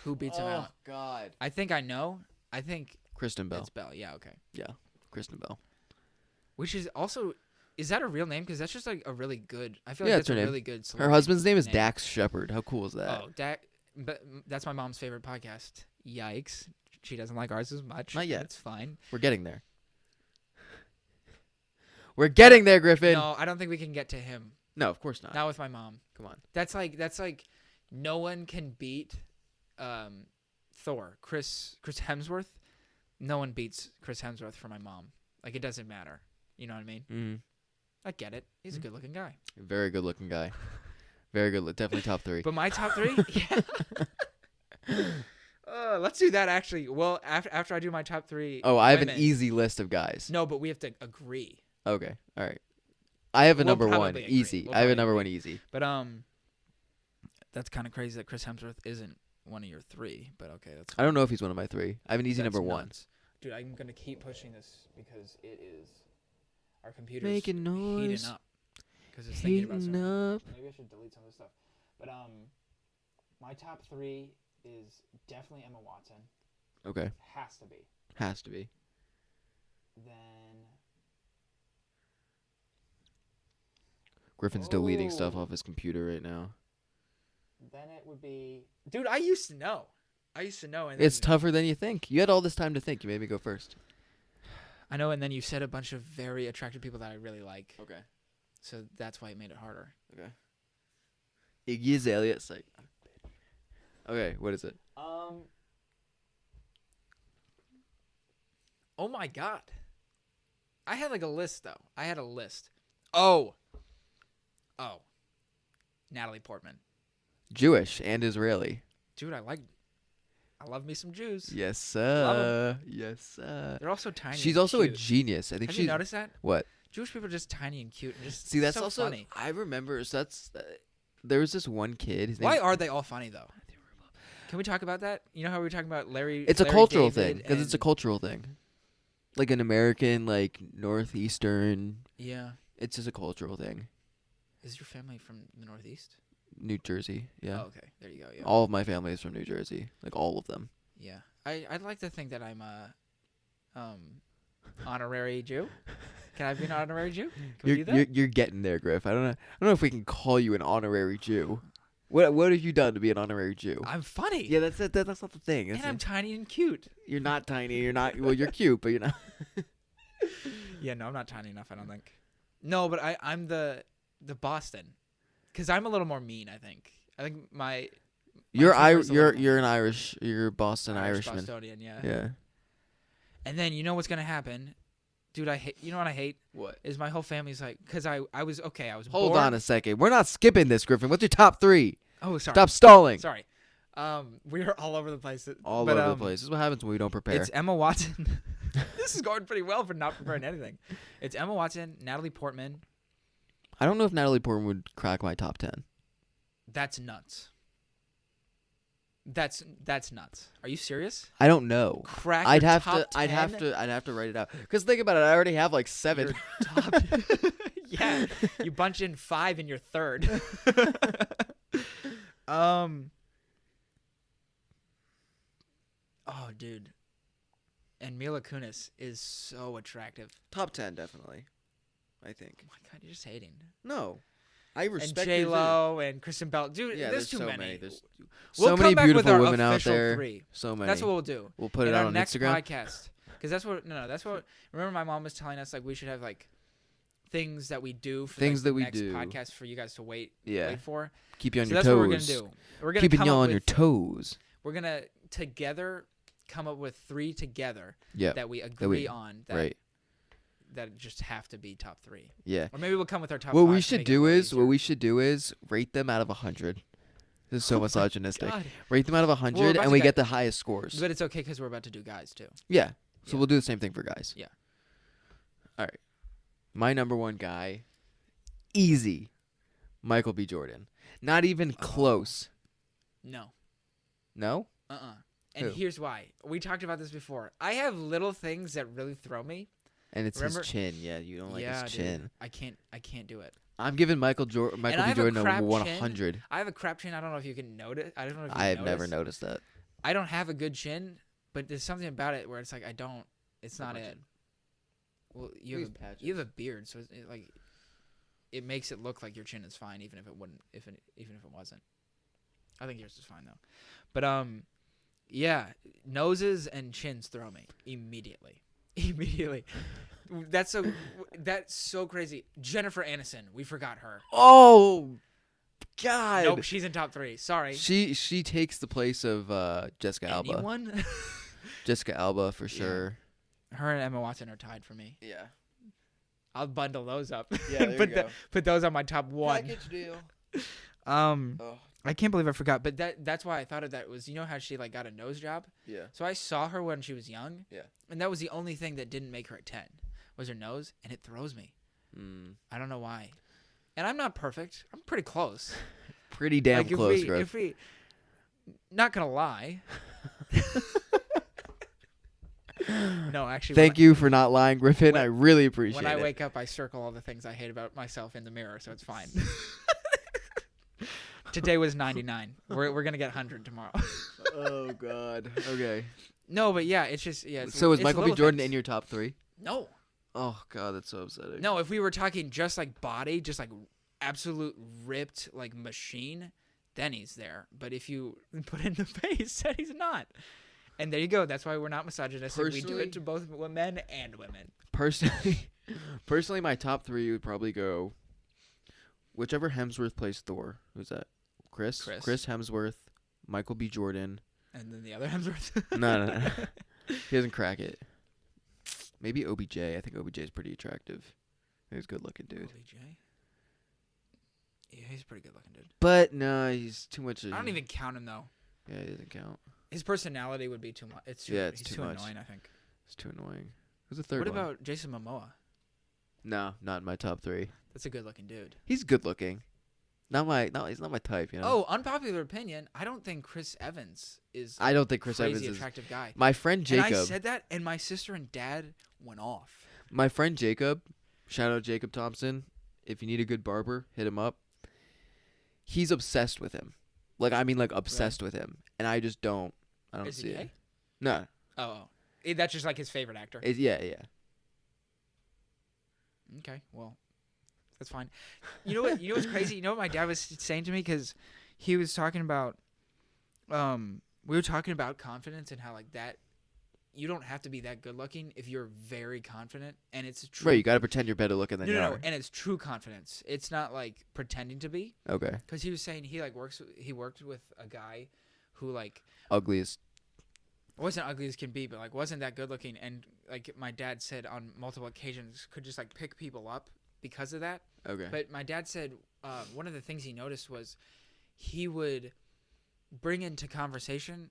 Who beats him out? God. I think I know. I think Kristen Bell. it's Bell. Yeah, okay. Yeah, Kristen Bell. Which is also, is that a real name? Because that's just like a really good. I feel Yeah, like it's that's her a name. really good. Her celebrity husband's name is name. Dax Shepard. How cool is that? Oh, but that's my mom's favorite podcast. Yikes. She doesn't like ours as much. Not yet. It's fine. We're getting there. We're getting there, Griffin. No, I don't think we can get to him. No, of course not. Not with my mom. Come on. That's like no one can beat Thor. Chris Hemsworth. No one beats Chris Hemsworth for my mom. Like, it doesn't matter. You know what I mean? Mm. I get it. He's a good looking guy. Very good looking guy. Very good. Definitely top 3. But my top 3? Yeah. Let's do that actually. Well, after I do my top 3. Oh, I have an women- easy list of guys. No, but we have to agree. Okay. All right. I have a We'll number 1. probably agree. Easy. We'll I have a probably number agree. 1 easy. But that's kind of crazy that Chris Hemsworth isn't one of your 3. But okay, that's. I don't know if he's one of my 3. I have an easy that's number 1. nuts. Dude, I'm gonna keep pushing this because it is. Our computer's Making noise. heating up because it's thinking about Heating something. up. Maybe I should delete some of this stuff. But my top 3 is definitely Emma Watson. Okay. Has to be. Has to be. Then. Griffin's deleting stuff Oh. off his computer right now. Then it would be. Dude, I used to know. And It's then- tougher than you think. You had all this time to think. You made me go first. I know, and then you said a bunch of very attractive people that I really like. Okay. So that's why it made it harder. Okay. Iggy Azalea. Like, okay, what is it? Oh my god. I had like a list though. I had a list. Oh. Natalie Portman. Jewish and Israeli. Dude, I love me some Jews. Yes, sir. Yes, sir. They're also tiny. She's and also a cute. genius. I think Have she's. you noticed that? What? Jewish people are just tiny and cute and just See, that's so also. funny. I remember. So that's. There was this one kid. His Why name, are they all funny though? Can we talk about that? You know how we were talking about Larry? It's a Larry cultural David thing because it's a and- cultural thing. Like an American, like northeastern. Yeah. It's just a cultural thing. Is your family from the Northeast? New Jersey. Yeah. Oh, okay. There you go. Yeah. All of my family is from New Jersey. Like all of them. Yeah. I'd like to think that I'm a honorary Jew. Can I be an honorary Jew? Can we do that? You're getting there, Griff. I don't know if we can call you an honorary Jew. What have you done to be an honorary Jew? I'm funny. Yeah, that's it. That's not the thing. And That's I'm it. tiny and cute. You're not tiny. You're not. Well, you're cute, but you're not. Yeah, no, I'm not tiny enough, I don't think. No, but I'm the Boston. Because I'm a little more mean, I think. I think my You're humor's a little more You're an Irish. You're a Boston Irish Irishman. Bostonian, yeah. Yeah. And then you know what's going to happen? Dude, I hate. You know what I hate? What? Is my whole family's like, because I was Hold born. on a second. We're not skipping this, Griffin. What's your top 3? Oh, sorry. Stop stalling. Sorry. We are all over the place. All but, over the place. This is what happens when we don't prepare. It's Emma Watson. This is going pretty well for not preparing anything. It's Emma Watson, Natalie Portman. I don't know if Natalie Portman would crack my top 10. That's nuts. That's nuts. Are you serious? I don't know. Crack. I'd your have top to. I'd 10? have to. I'd have to write it out. Because think about it. I already have like 7. Your top. Yeah, you bunch in 5 in your third. Oh, dude. And Mila Kunis is so attractive. Top 10, definitely. I think. Oh my God, you're just hating. No. I respect And J-Lo and Kristen Bell. Dude, Yeah, there's too so many. There's We'll so many come back with beautiful our women out official there. 3. So many. That's what we'll do. We'll put it in out our on next Instagram. podcast. Because that's what. No, that's what. Remember, my mom was telling us like we should have like things that we do for Things like, that we the next do. podcast for you guys to wait for. Keep you on So your that's toes. what we're gonna do. We're gonna Keeping come you up on with, your toes. We're gonna together come up with 3 together Yeah. that we agree on. That, right. That just have to be top 3. Yeah. Or maybe we'll come with our top. What 5 we to should make it do a little is easier. rate them out of 100. This is so misogynistic. God. Rate them out of 100, and we get the highest scores. But it's okay because we're about to do guys too. Yeah. So Yeah. we'll do the same thing for guys. Yeah. All right. My number 1 guy, easy, Michael B. Jordan. Not even close. No. No? And Who? here's why. We talked about this before. I have little things that really throw me. And it's Remember- his chin. Yeah, you don't like his chin. Dude, I can't do it. I'm giving Michael B. I have a Jordan crap a 100. I have a crap chin. I don't know if you can notice. I don't know if you I have noticed. never noticed that. I don't have a good chin, but there's something about it where it's like I don't. It's not it. Well, you have a beard, so it makes it look like your chin is fine, even if it wouldn't, even if it wasn't. I think yours is fine though. But yeah, noses and chins throw me immediately. Immediately. That's so crazy. Jennifer Aniston, we forgot her. Oh, God. Nope, she's in top 3. Sorry. She takes the place of Jessica Alba. Anyone? Jessica Alba for sure. Her and Emma Watson are tied for me. Yeah. I'll bundle those up. Yeah, there you go. Put those on my top 1. Package deal. I can't believe I forgot, but that's why I thought of that was, you know how she like got a nose job? Yeah. So I saw her when she was young. Yeah. And that was the only thing that didn't make her a 10 was her nose, and it throws me. I don't know why. And I'm not perfect. I'm pretty close. Pretty damn close, Griff. If we not gonna lie. No, actually. Thank you for not lying, Griffin. I really appreciate it. When I wake up, I circle all the things I hate about myself in the mirror, so it's fine. Today was 99. We're gonna get 100 tomorrow. Oh God. Okay. No, but yeah, it's just So is it's Michael B. little Jordan things. in your top 3? No. Oh God, that's so upsetting. No, if we were talking just like body, just like absolute ripped like machine, then he's there. But if you put in the face, then he's not. And there you go. That's why we're not misogynistic. We do it to both men and women. Personally, my top 3 would probably go whichever Hemsworth plays Thor. Who's that? Chris Hemsworth, Michael B. Jordan. And then the other Hemsworth. No. He doesn't crack it. Maybe OBJ. I think OBJ is pretty attractive. He's a good looking dude. OBJ? Yeah, he's a pretty good looking dude. But no, he's too much. I don't even count him though. Yeah, he doesn't count. His personality would be too much. It's too much. annoying, I think. It's too annoying. Who's the third What one? about Jason Momoa? No, not in my top 3. That's a good looking dude. He's good looking. He's not my type, you know. Oh, unpopular opinion. I don't think Chris Evans is. I don't think Chris crazy Evans is attractive guy. My friend Jacob. And I said that, and my sister and dad went off. My friend Jacob, shout out Jacob Thompson. If you need a good barber, hit him up. He's obsessed with him. Like obsessed with him, and I just don't. I don't is see he it. gay? No. Oh. That's just like his favorite actor. Yeah. Okay, well, that's fine. You know what? You know what's crazy? You know what my dad was saying to me, because he was talking about, we were talking about confidence and how like that, you don't have to be that good looking if you're very confident, and it's true. Right, you gotta pretend you're better looking than you are. And it's true confidence. It's not like pretending to be. Okay. Because he was saying he worked with a guy who like ugliest. Wasn't ugly as can be, but like wasn't that good looking, and like my dad said on multiple occasions could just like pick people up because of that. Okay. But my dad said one of the things he noticed was he would bring into conversation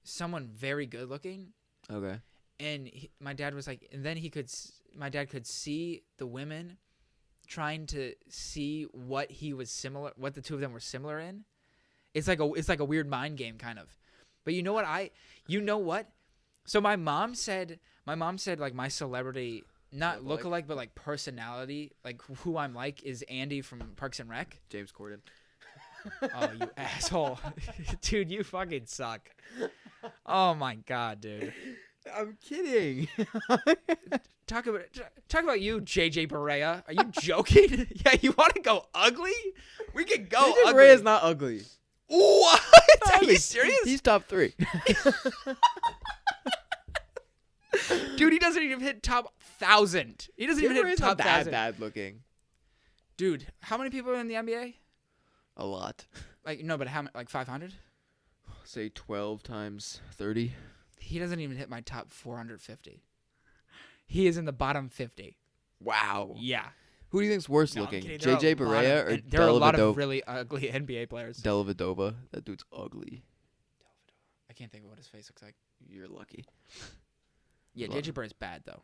someone very good looking. Okay. And my dad was like, and then my dad could see the women trying to see what the two of them were similar in. It's like a weird mind game kind of. But you know what? So my mom said like my celebrity not Look-alike? look-alike, but like personality, like who I'm like is Andy from Parks and Rec. James Corden. Oh, you asshole. Dude, you fucking suck. Oh my god, dude. I'm kidding. Talk about you, JJ Barea. Are you joking? Yeah, you want to go ugly? We could go JJ ugly. Barea is not ugly. What? Are you serious? He's top 3. Dude, he doesn't even hit top 1,000. He doesn't even hit top 1,000. bad looking. Dude, how many people are in the NBA? A lot. Like no, but how many? Like 500? Say 12 times 30. He doesn't even hit my top 450. He is in the bottom 50. Wow. Yeah. Who do you think's worse No, I'm looking? kidding. There are JJ a lot Barea of- or and there are a lot of Dellavedova? really ugly NBA players. Dellavedova. That dude's ugly. I can't think of what his face looks like. You're lucky. Yeah, Love JJ him. Barea's bad though.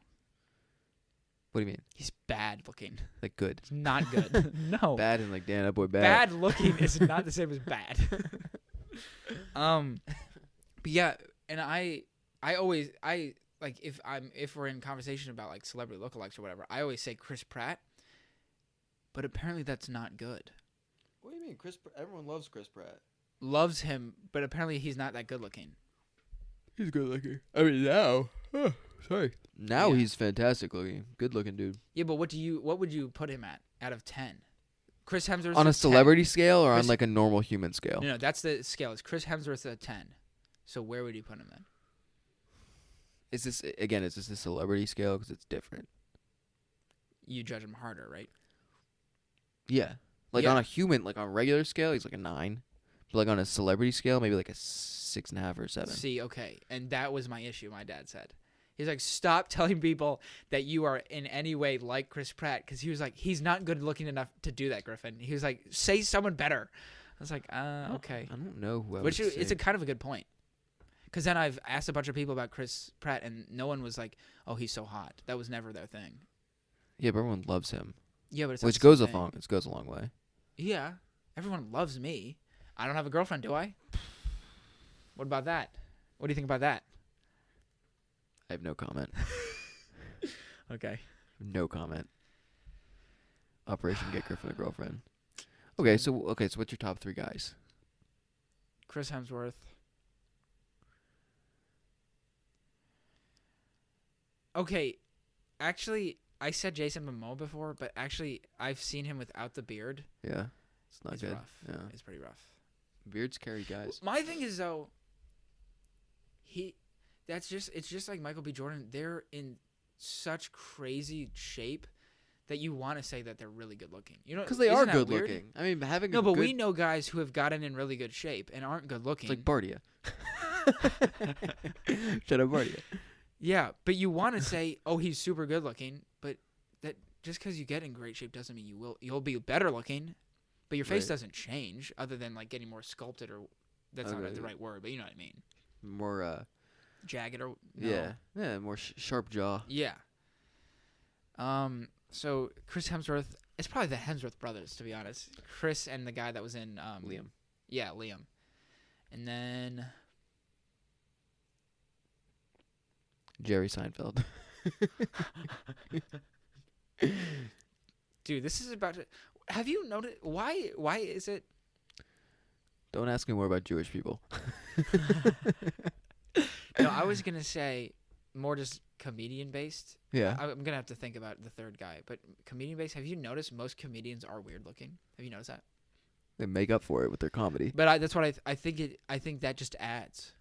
What do you mean? He's bad looking. Like good? He's not good. No. Bad and like, damn, that boy bad. Bad looking is not the same as bad. But yeah, and I always like if we're in conversation about like celebrity lookalikes or whatever, I always say Chris Pratt. But apparently that's not good. What do you mean? Everyone loves Chris Pratt. Loves him, but apparently he's not that good looking. He's good looking. I mean, now. Oh, sorry. Now Yeah. he's fantastic looking. Good looking dude. Yeah, but what would you put him at out of 10? Chris Hemsworth On a celebrity scale or Chris- on like a normal human scale? 10. No, that's the scale. It's Chris Hemsworth at 10. So where would you put him then? Is this the celebrity scale? Because it's different. You judge him harder, right? Yeah. Like Yeah. on a human, like on a regular scale, he's like a 9. But like on a celebrity scale, maybe like a 6.5 or a 7. See, okay. And that was my issue, my dad said. He's like, stop telling people that you are in any way like Chris Pratt. Because he was like, he's not good looking enough to do that, Griffin. He was like, say someone better. I was like, okay. I don't know who I Which would it's say. a kind of a good point. Because then I've asked a bunch of people about Chris Pratt, and no one was like, oh, he's so hot. That was never their thing. Yeah, but everyone loves him. Yeah, but it's not Which the goes same a thing. long. It goes a long way. Yeah, everyone loves me. I don't have a girlfriend, do I? What about that? What do you think about that? I have no comment. Okay. No comment. Operation Get Griffin a Girlfriend. Okay, so what's your top 3 guys? Chris Hemsworth. Okay, actually, I said Jason Momoa before, but actually, I've seen him without the beard. Yeah, it's not It's good. rough. Yeah, It's pretty rough. beards carry guys. My thing is though, it's just like Michael B. Jordan. They're in such crazy shape that you want to say that they're really good looking. You know, Because they isn't are that good weird? looking. I mean, having No, a but good, we know guys who have gotten in really good shape and aren't good looking. it's like Bardia. Shut up, Bardia. Yeah, but you want to say, oh, he's super good looking, but that just because you get in great shape doesn't mean you'll be better looking, but your face Right. doesn't change other than like getting more sculpted or that's not Okay. the right word, but you know what I mean. More, Jagged or yeah, more sharp jaw. Yeah. So Chris Hemsworth, it's probably the Hemsworth brothers to be honest. Chris and the guy that was in Liam. Yeah, Liam. And then Jerry Seinfeld. dude, this is about to have you noticed why is it Don't ask me more about Jewish people. No, I was gonna say more just comedian based. Yeah. I'm gonna have to think about the third guy, but comedian based. Have you noticed most comedians are weird looking? Have you noticed that? They make up for it with their comedy. But that's what I think. I think that just adds.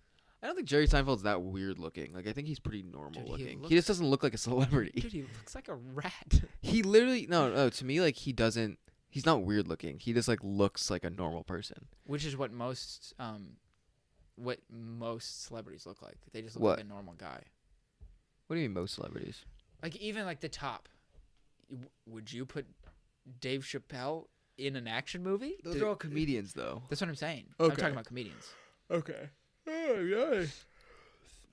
I don't think Jerry Seinfeld's that weird looking. Like, I think he's pretty normal Dude, looking. He looks- just doesn't look like a celebrity. Dude, he looks like a rat. He literally no. To me, like he's not weird looking. He just like looks like a normal person. Which is what most celebrities look like. They just look What? like a normal guy. What do you mean most celebrities? Like even like the top. Would you put Dave Chappelle in an action movie? Those are all comedians, though. That's what I'm saying. I'm Okay. talking about comedians. Okay. Oh yeah.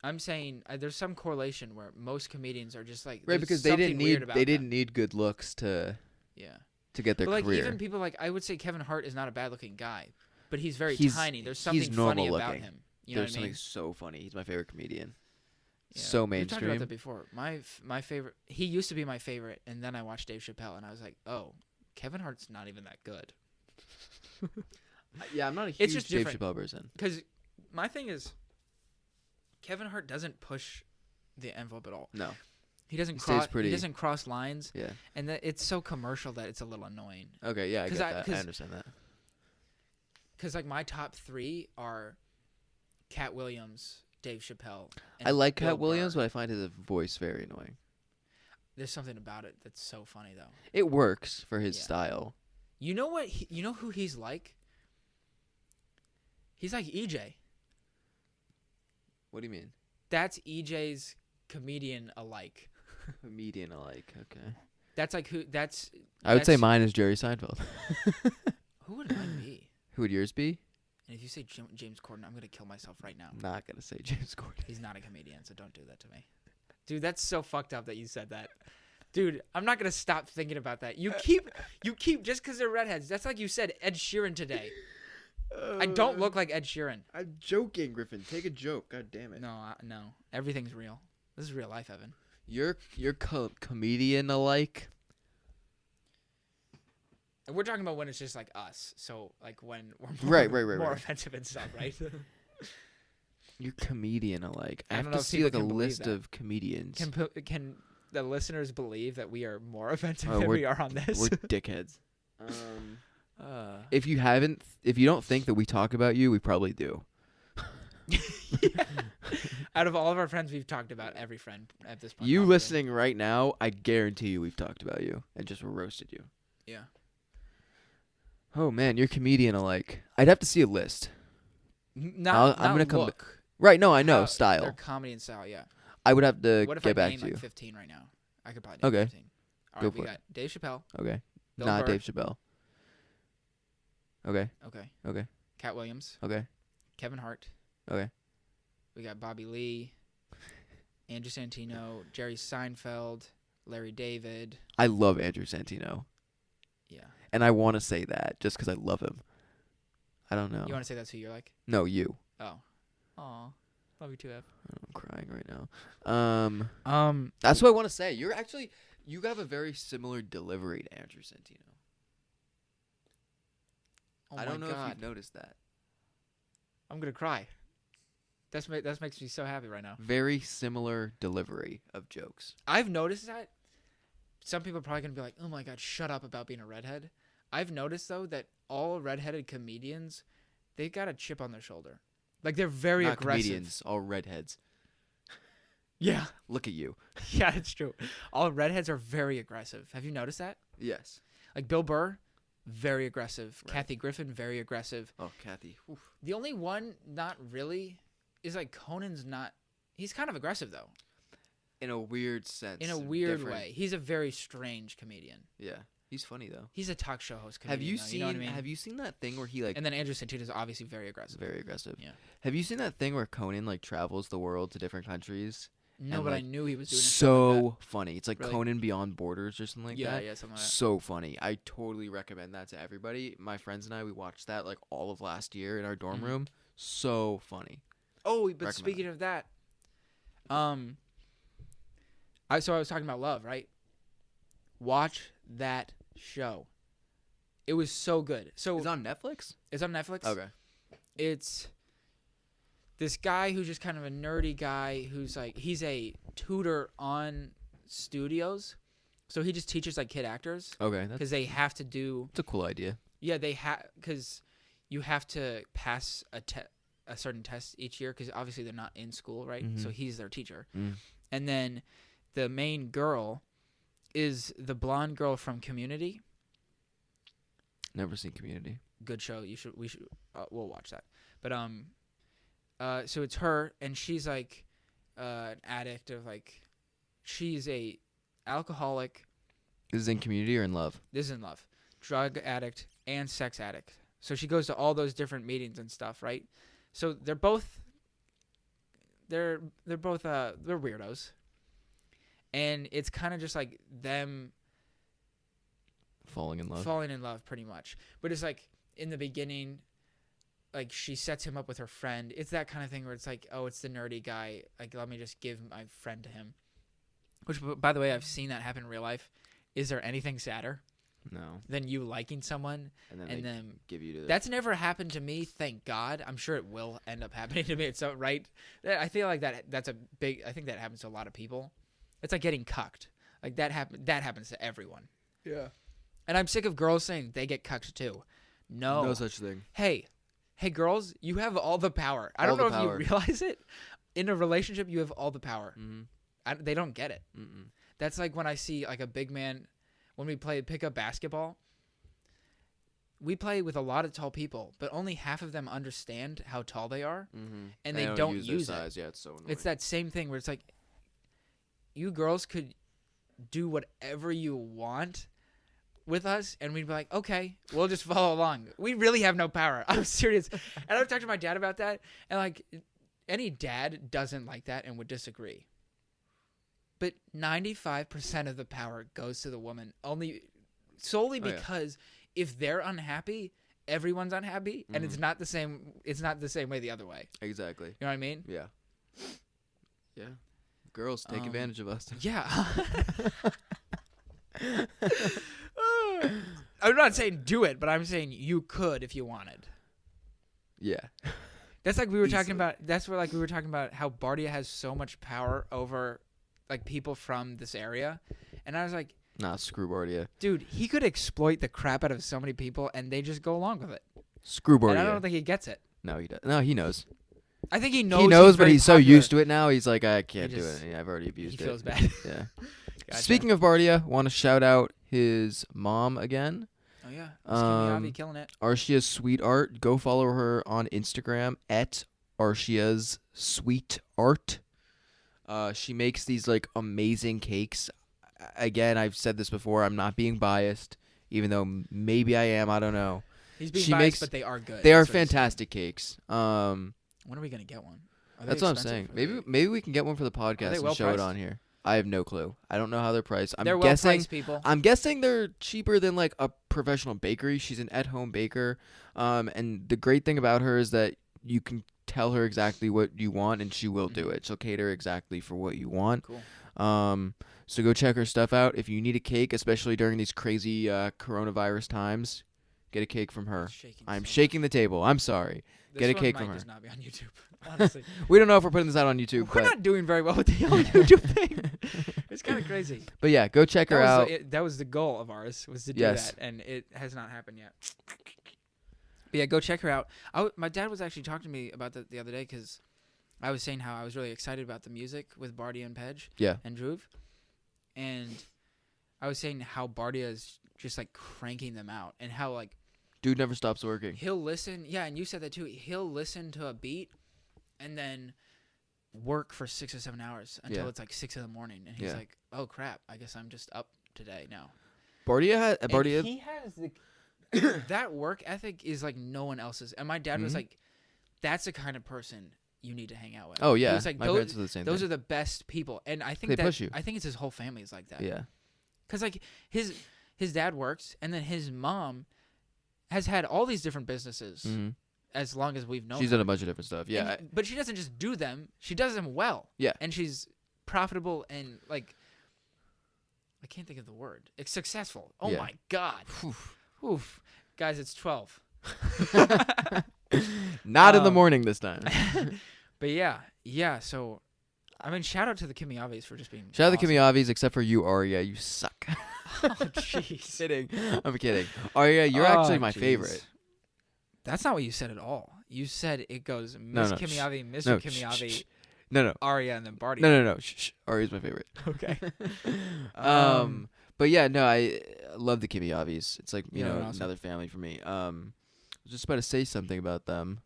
I'm saying there's some correlation where most comedians are just like Right, there's because they something didn't weird need about they them. didn't need good looks to Yeah. get their But like career. even people like I would say Kevin Hart is not a bad looking guy, but he's very He's- tiny. There's he's something funny normal about looking. him. You know There's what I mean? something so funny. He's my favorite comedian. so We've talked about mainstream. that before. My favorite. He used to be my favorite, and then I watched Dave Chappelle, and I was like, oh, Kevin Hart's not even that good. Yeah, I'm not a It's huge just Dave different. Chappelle person. Because my thing is, Kevin Hart doesn't push the envelope at all. No. He doesn't Stays cross. pretty- He doesn't cross lines, Yeah. and it's so commercial that it's a little annoying. Okay, yeah, I get 'Cause that. I 'cause understand that. Because like my top 3 are Cat Williams, Dave Chappelle. And I like Bill Cat Williams, Burr. but I find his voice very annoying. There's something about it that's so funny though. It works for his Yeah. style. You know what? You know who he's like? He's like EJ. What do you mean? That's EJ's comedian alike. Comedian alike. Okay. That's like who? I would say that's- mine is Jerry Seinfeld. Who would mine be? Who would yours be? And if you say James Corden, I'm gonna kill myself right now. I'm not gonna say James Corden. He's not a comedian, so don't do that to me. Dude, that's so fucked up that you said that. Dude, I'm not gonna stop thinking about that. You keep just because they're redheads. That's like you said Ed Sheeran today. I don't look like Ed Sheeran. I'm joking, Griffin. Take a joke. God damn it. No. Everything's real. This is real life, Evan. You're comedian alike. And we're talking about when it's just like us. So like when we're Right, more right. offensive and stuff, right? You're comedian alike. I I have don't to know if see people like a can believe list that. of comedians. Can the listeners believe that we are more offensive Oh, than we're- we are on this? We're dickheads. If you don't think that we talk about you, we probably do. Out of all of our friends, we've talked about every friend at this point. You probably. listening right now, I guarantee you we've talked about you and just roasted you. Yeah. Oh man, you're comedian alike. I'd have to see a list. Not I'm gonna come look. Right, no, I know Their style. comedy and style, yeah. I would have to What if get I back name to you. like 15 right now? I could probably name Okay. 15. All Go right, we for it. got Dave Chappelle. Okay. Bill Not Burr. Dave Chappelle. Okay. Okay. Okay. Cat Williams. Okay. Kevin Hart. Okay. We got Bobby Lee. Andrew Santino. Jerry Seinfeld. Larry David. I love Andrew Santino, Yeah. and I want to say that just because I love him. I don't know. You want to say that's who you're like? No, you. Oh. Aw. Love you too, Ev. I'm crying right now. That's what I want to say. You have a very similar delivery to Andrew Santino. Oh I don't know my if God. you've noticed that. I'm going to cry. That makes me so happy right now. Very similar delivery of jokes. I've noticed that. Some people are probably going to be like, oh my God, shut up about being a redhead. I've noticed, though, that all redheaded comedians, they've got a chip on their shoulder. Like, they're very Not aggressive. comedians, all redheads. Yeah. Look at you. Yeah, it's true. All redheads are very aggressive. Have you noticed that? Yes. Like, Bill Burr, very aggressive. Right. Kathy Griffin, very aggressive. Oh, Kathy. Oof. The only one not really is, like, Conan's not... He's kind of aggressive, though. In a weird sense. In a weird different. way. He's a very strange comedian. Yeah. He's funny though. He's a talk show host Have comedian, you though, seen know what I mean? Have you seen that thing where he like And then Andrew Santino is obviously very aggressive. very aggressive? Yeah. Have you seen that thing where Conan like travels the world to different countries? No, And, but I like, knew he was doing something like So funny. It's like Really? Conan Beyond Borders or something like that. that. Yeah, something like that. So funny. I totally recommend that to everybody. My friends and I, we watched that like all of last year in our dorm Mhm. room. So funny. Oh, but Recommend speaking of that, I was talking about Love, right? Watch that show. It was so good. So Is it on Netflix? it's on Netflix. Okay. It's this guy who's just kind of a nerdy guy who's like he's a tutor on studios, so he just teaches like kid actors Okay. That's because they have to do a cool idea. yeah they have because you have to pass a certain test each year because obviously they're not in school, right? Mhm. So he's their teacher, Mm. and then the main girl is the blonde girl from Community. Never seen Community. Good show. We'll watch that. But so it's her, and she's like an addict of like, she's a alcoholic. Is this in Community or in Love? This is in Love, drug addict and sex addict. So she goes to all those different meetings and stuff, right? So they're both weirdos, and it's kind of just like them Falling in Love. falling in love pretty much. But it's like in the beginning like she sets him up with her friend. It's that kind of thing where it's like, oh, it's the nerdy guy. Like, let me just give my friend to him. Which, by the way, I've seen that happen in real life. Is there anything sadder No. than you liking someone And then and they then give you to the... that's never happened to me, thank God. I'm sure it will end up happening to me. It's so right. I feel like that's a big. I think that happens to a lot of people. It's like getting cucked. Like that happens to everyone. Yeah. And I'm sick of girls saying they get cucked too. No. No such thing. Hey, girls, you have all the power. I don't know if you realize it. In a relationship, you have all the power. Mm-hmm. They don't get it. Mm-mm. That's like when I see like a big man when we play pickup basketball. We play with a lot of tall people, but only half of them understand how tall they are, and they don't use use their it. size. Yeah, it's so annoying. It's that same thing where it's like you girls could do whatever you want with us, and we'd be like, okay, we'll just follow along. We really have no power. I'm serious. And I've talked to my dad about that, and like any dad doesn't like that and would disagree. But 95% of the power goes to the woman solely because if they're unhappy, everyone's unhappy, and it's not the same. It's not the same way the other way. Exactly. You know what I mean? Yeah. Yeah. Girls take advantage of us. Yeah. I'm not saying do it, but I'm saying you could if you wanted. Yeah. That's like we were talking about. That's where like we were talking about how Bardia has so much power over like people from this area, and I was like, nah, screw Bardia. Dude, he could exploit the crap out of so many people, and they just go along with it. Screw Bardia. And I don't think he gets it. No, he does. No, he knows. I think he knows. He knows, but he's so popular. used to it now. He's like, I can't do it. Yeah, I've already abused it. He feels bad. Yeah. Gotcha. Speaking of Bardia, want to shout out his mom again. Oh yeah, Kimmy killing it. Arshia's Sweet Art. Go follow her on Instagram at Arshia's Sweet Art. She makes these like amazing cakes. Again, I've said this before. I'm not being biased, even though maybe I am. I don't know. He's being biased, but they are good. They are fantastic cakes. When are we gonna get one? That's what I'm saying. Maybe we can get one for the podcast and show it on here. I have no clue. I don't know how they're priced. They're well priced, people. I'm guessing they're cheaper than like a professional bakery. She's an at-home baker. And the great thing about her is that you can tell her exactly what you want and she will do it. She'll cater exactly for what you want. Cool. So go check her stuff out. If you need a cake, especially during these crazy coronavirus times, get a cake from her. I'm shaking the table. I'm sorry. Get a cake from her. This might just not be on YouTube, honestly. We don't know if we're putting this out on YouTube. We're not doing very well with the YouTube thing. It's kind of crazy. But yeah, go check her out. That was the goal of ours, was to do that, and it has not happened yet. But yeah, go check her out. My dad was actually talking to me about that the other day because I was saying how I was really excited about the music with Bardia and Pedge and Dhruv. And I was saying how Bardia is just like cranking them out and how like dude never stops working. He'll listen. Yeah, and you said that too. He'll listen to a beat and then work for 6 or 7 hours until it's like 6 in the morning. And he's like, oh, crap. I guess I'm just up today now. Bardia he has that work ethic is like no one else's. And my dad was like, that's the kind of person you need to hang out with. Oh, yeah. He was like, my parents are the same those thing. are the best people. And I think they push you. I think it's his whole family is like that. Yeah. Because like his dad works and then his mom has had all these different businesses as long as we've known She's her. done a bunch of different stuff. Yeah. But she doesn't just do them. She does them well. Yeah. And she's profitable and like, I can't think of the word. It's successful. Oh my God. Oof. Guys, it's 12. Not in the morning this time. But yeah. So, I mean, shout out to the Kimmy Avis for just being Shout out awesome. to Kimmy Avis, except for you, Arya. You suck. Oh, jeez. Kidding. I'm kidding. Arya, you're actually my favorite. That's not what you said at all. You said it goes Miss Kimmy Avi, Mr. Kimmy Avi, No. Arya, and then Bardia. No. Shh. Arya's my favorite. Okay. But yeah, no, I love the Kimmy Avis. It's like, you know, awesome. another family for me. I was just about to say something about them,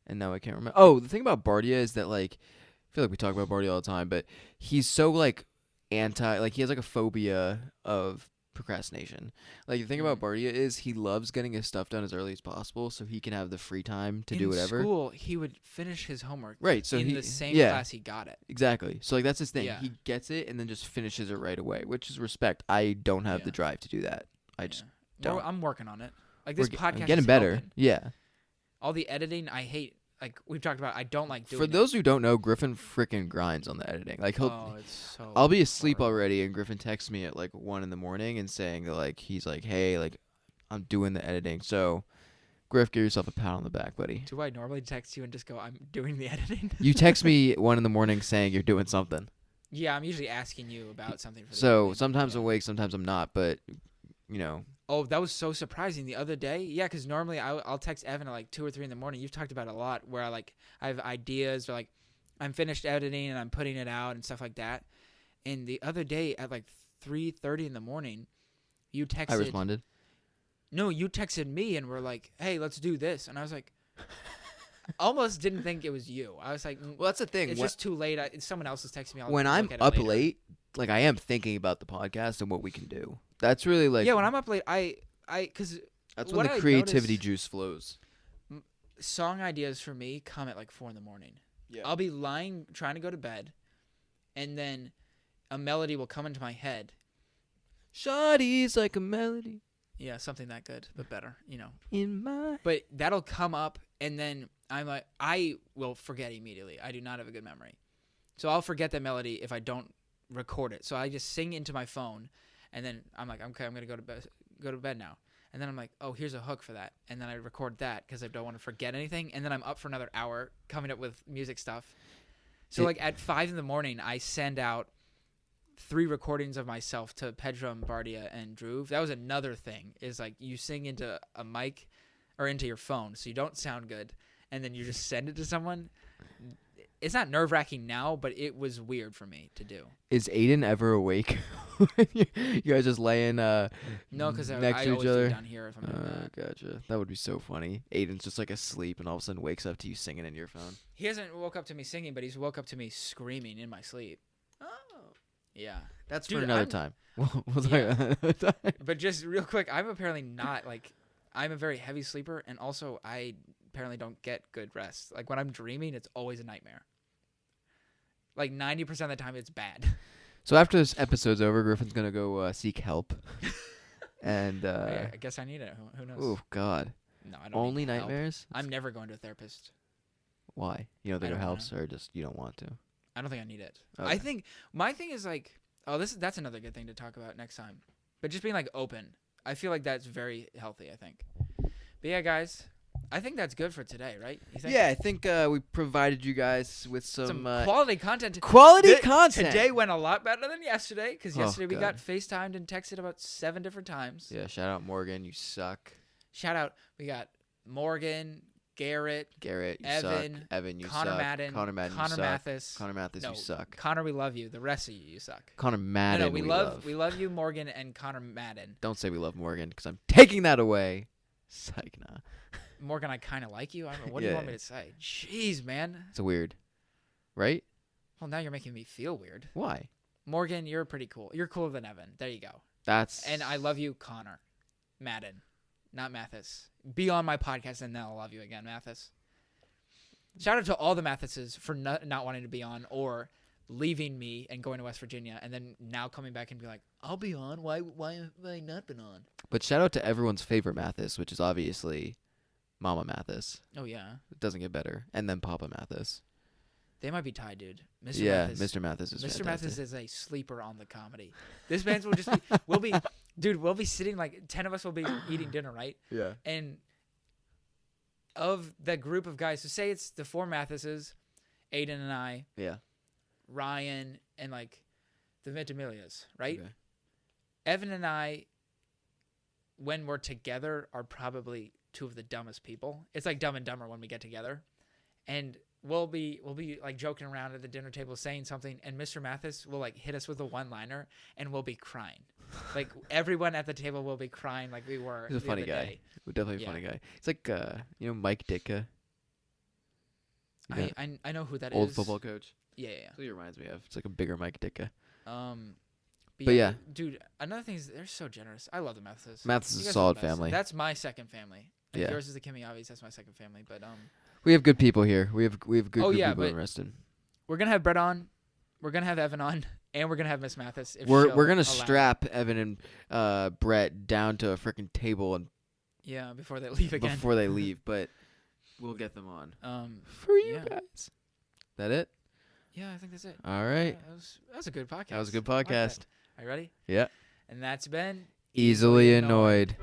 and now I can't remember. Oh, the thing about Bardia is that, like, I feel like we talk about Bardia all the time, but he's so, like, he has, like, a phobia of procrastination. Like, the thing about Bardia is he loves getting his stuff done as early as possible so he can have the free time to do whatever. In school, he would finish his homework so in the same class he got it. Exactly. So, like, that's his thing. Yeah. He gets it and then just finishes it right away, which is respect. I don't have the drive to do that. I just don't. I'm working on it. Like, this podcast I'm getting better. Helping. Yeah. all the editing I hate. Like we've talked about, I don't like doing. For those who don't know, Griffin freaking grinds on the editing. Like it's so. I'll be asleep hard. already, and Griffin texts me at like 1 a.m. and saying that like he's like, hey, like I'm doing the editing. So, Griff, give yourself a pat on the back, buddy. Do I normally text you and just go, I'm doing the editing? You text me at 1 a.m. saying you're doing something. Yeah, I'm usually asking you about something. For the So editing. sometimes I'm awake, sometimes I'm not, but you know. Oh, that was so surprising the other day. Yeah, because normally I'll text Evan at like 2 or 3 in the morning. You've talked about it a lot where I have ideas or like I'm finished editing and I'm putting it out and stuff like that. And the other day at like 3:30 in the morning, you texted. I responded. No, you texted me and were like, "Hey, let's do this." And I was like, almost didn't think it was you. I was like, well, that's the thing. It's just too late. Someone else is texting me. When I'm up late, like I am thinking about the podcast and what we can do. That's really like when I'm up late, because that's when the creativity juice flows. Song ideas for me come at like 4 in the morning. Yeah. I'll be lying trying to go to bed, and then a melody will come into my head. Shawty's like a melody. Yeah, something that good, but better, In my. But that'll come up, and then I'm like, I will forget immediately. I do not have a good memory, so I'll forget that melody if I don't record it. So I just sing into my phone. And then I'm like, okay, I'm gonna go to bed now. And then I'm like, oh, here's a hook for that. And then I record that because I don't want to forget anything. And then I'm up for another hour coming up with music stuff. So like at 5 in the morning, I send out 3 recordings of myself to Pedro, Bardia, and Drew. That was another thing. Is like you sing into a mic or into your phone, so you don't sound good, and then you just send it to someone. It's not nerve-wracking now, but it was weird for me to do. Is Aiden ever awake? You guys just laying no, because next I to always each other? do down here if I'm doing that. Gotcha. That would be so funny. Aiden's just like asleep and all of a sudden wakes up to you singing in your phone. He hasn't woke up to me singing, but he's woke up to me screaming in my sleep. Oh. Yeah. That's Dude, for another time. We'll talk about another time. But just real quick, I'm apparently not like I'm a very heavy sleeper, and also I apparently don't get good rest. Like when I'm dreaming, it's always a nightmare. Like 90% of the time, it's bad. So after this episode's over, Griffin's gonna go seek help. And I guess I need it. Who knows? Oh God. No, I don't. Only need help. nightmares? I'm never going to a therapist. Why? You don't think I it don't helps, or just you don't want to? I don't think I need it. Okay. I think my thing is like, that's another good thing to talk about next time. But just being like open. I feel like that's very healthy. I think. But yeah, guys. I think that's good for today, right? You think? Yeah, I think we provided you guys with some quality content. Quality content. Today went a lot better than yesterday because Oh, yesterday we God. got FaceTimed and texted about 7 different times. Yeah, shout out Morgan, you suck. Shout out, we got Morgan, Garrett, Garrett, you Evan, suck. Evan, you Connor suck. Madden, Connor Madden, Connor you suck. Mathis. Connor Mathis, No, you suck. Connor, we love you. The rest of you suck. Connor Madden, No, we love you, Morgan and Connor Madden. Don't say we love Morgan because I'm taking that away. Psych, nah. Morgan, I kind of like you. I don't know, what do you want me to say? Jeez, man. It's weird, right? Well, now you're making me feel weird. Why? Morgan, you're pretty cool. You're cooler than Evan. There you go. And I love you, Connor Madden, not Mathis. Be on my podcast, and then I'll love you again, Mathis. Shout out to all the Mathises for not wanting to be on or leaving me and going to West Virginia, and then now coming back and be like, I'll be on. Why have I not been on? But shout out to everyone's favorite Mathis, which is obviously Mama Mathis. Oh, yeah. It doesn't get better. And then Papa Mathis. They might be tied, dude. Mr. Mathis is Mr. fantastic. Mathis is a sleeper on the comedy. This band will just be, we'll be sitting like 10 of us will be eating dinner, right? Yeah. And of the group of guys, so say it's the 4 Mathises, Aiden and I, Yeah. Ryan, and like the Ventimilias, right? Okay. Evan and I, when we're together, are probably 2 of the dumbest people. It's like Dumb and Dumber when we get together, and we'll be like joking around at the dinner table saying something, and Mr. Mathis will like hit us with a one-liner, and we'll be crying. Like everyone at the table will be crying like we were. He's a funny guy. Day. Definitely a funny guy. It's like Mike Ditka. I know who that old is. football coach. Yeah. That's what he reminds me of. It's like a bigger Mike Ditka. But yeah, dude. Another thing is they're so generous. I love the Mathises. Mathis You is guys a are solid the best. family. That's my second family. Like Yeah. Yours is the Kimmy Avies. That's my second family. But we have good people here. We have good group yeah, people but in Reston. we're gonna have Brett on. We're gonna have Evan on, and we're gonna have Miss Mathis. If We're she'll gonna allow it. strap Evan and Brett down to a freaking table and Yeah, before they leave again. before they leave. But We'll get them on. For you guys. That it? Yeah, I think that's it. All right. That was a good podcast. That was a good I like podcast. that. Are you ready? Yeah. And that's been Easily annoyed.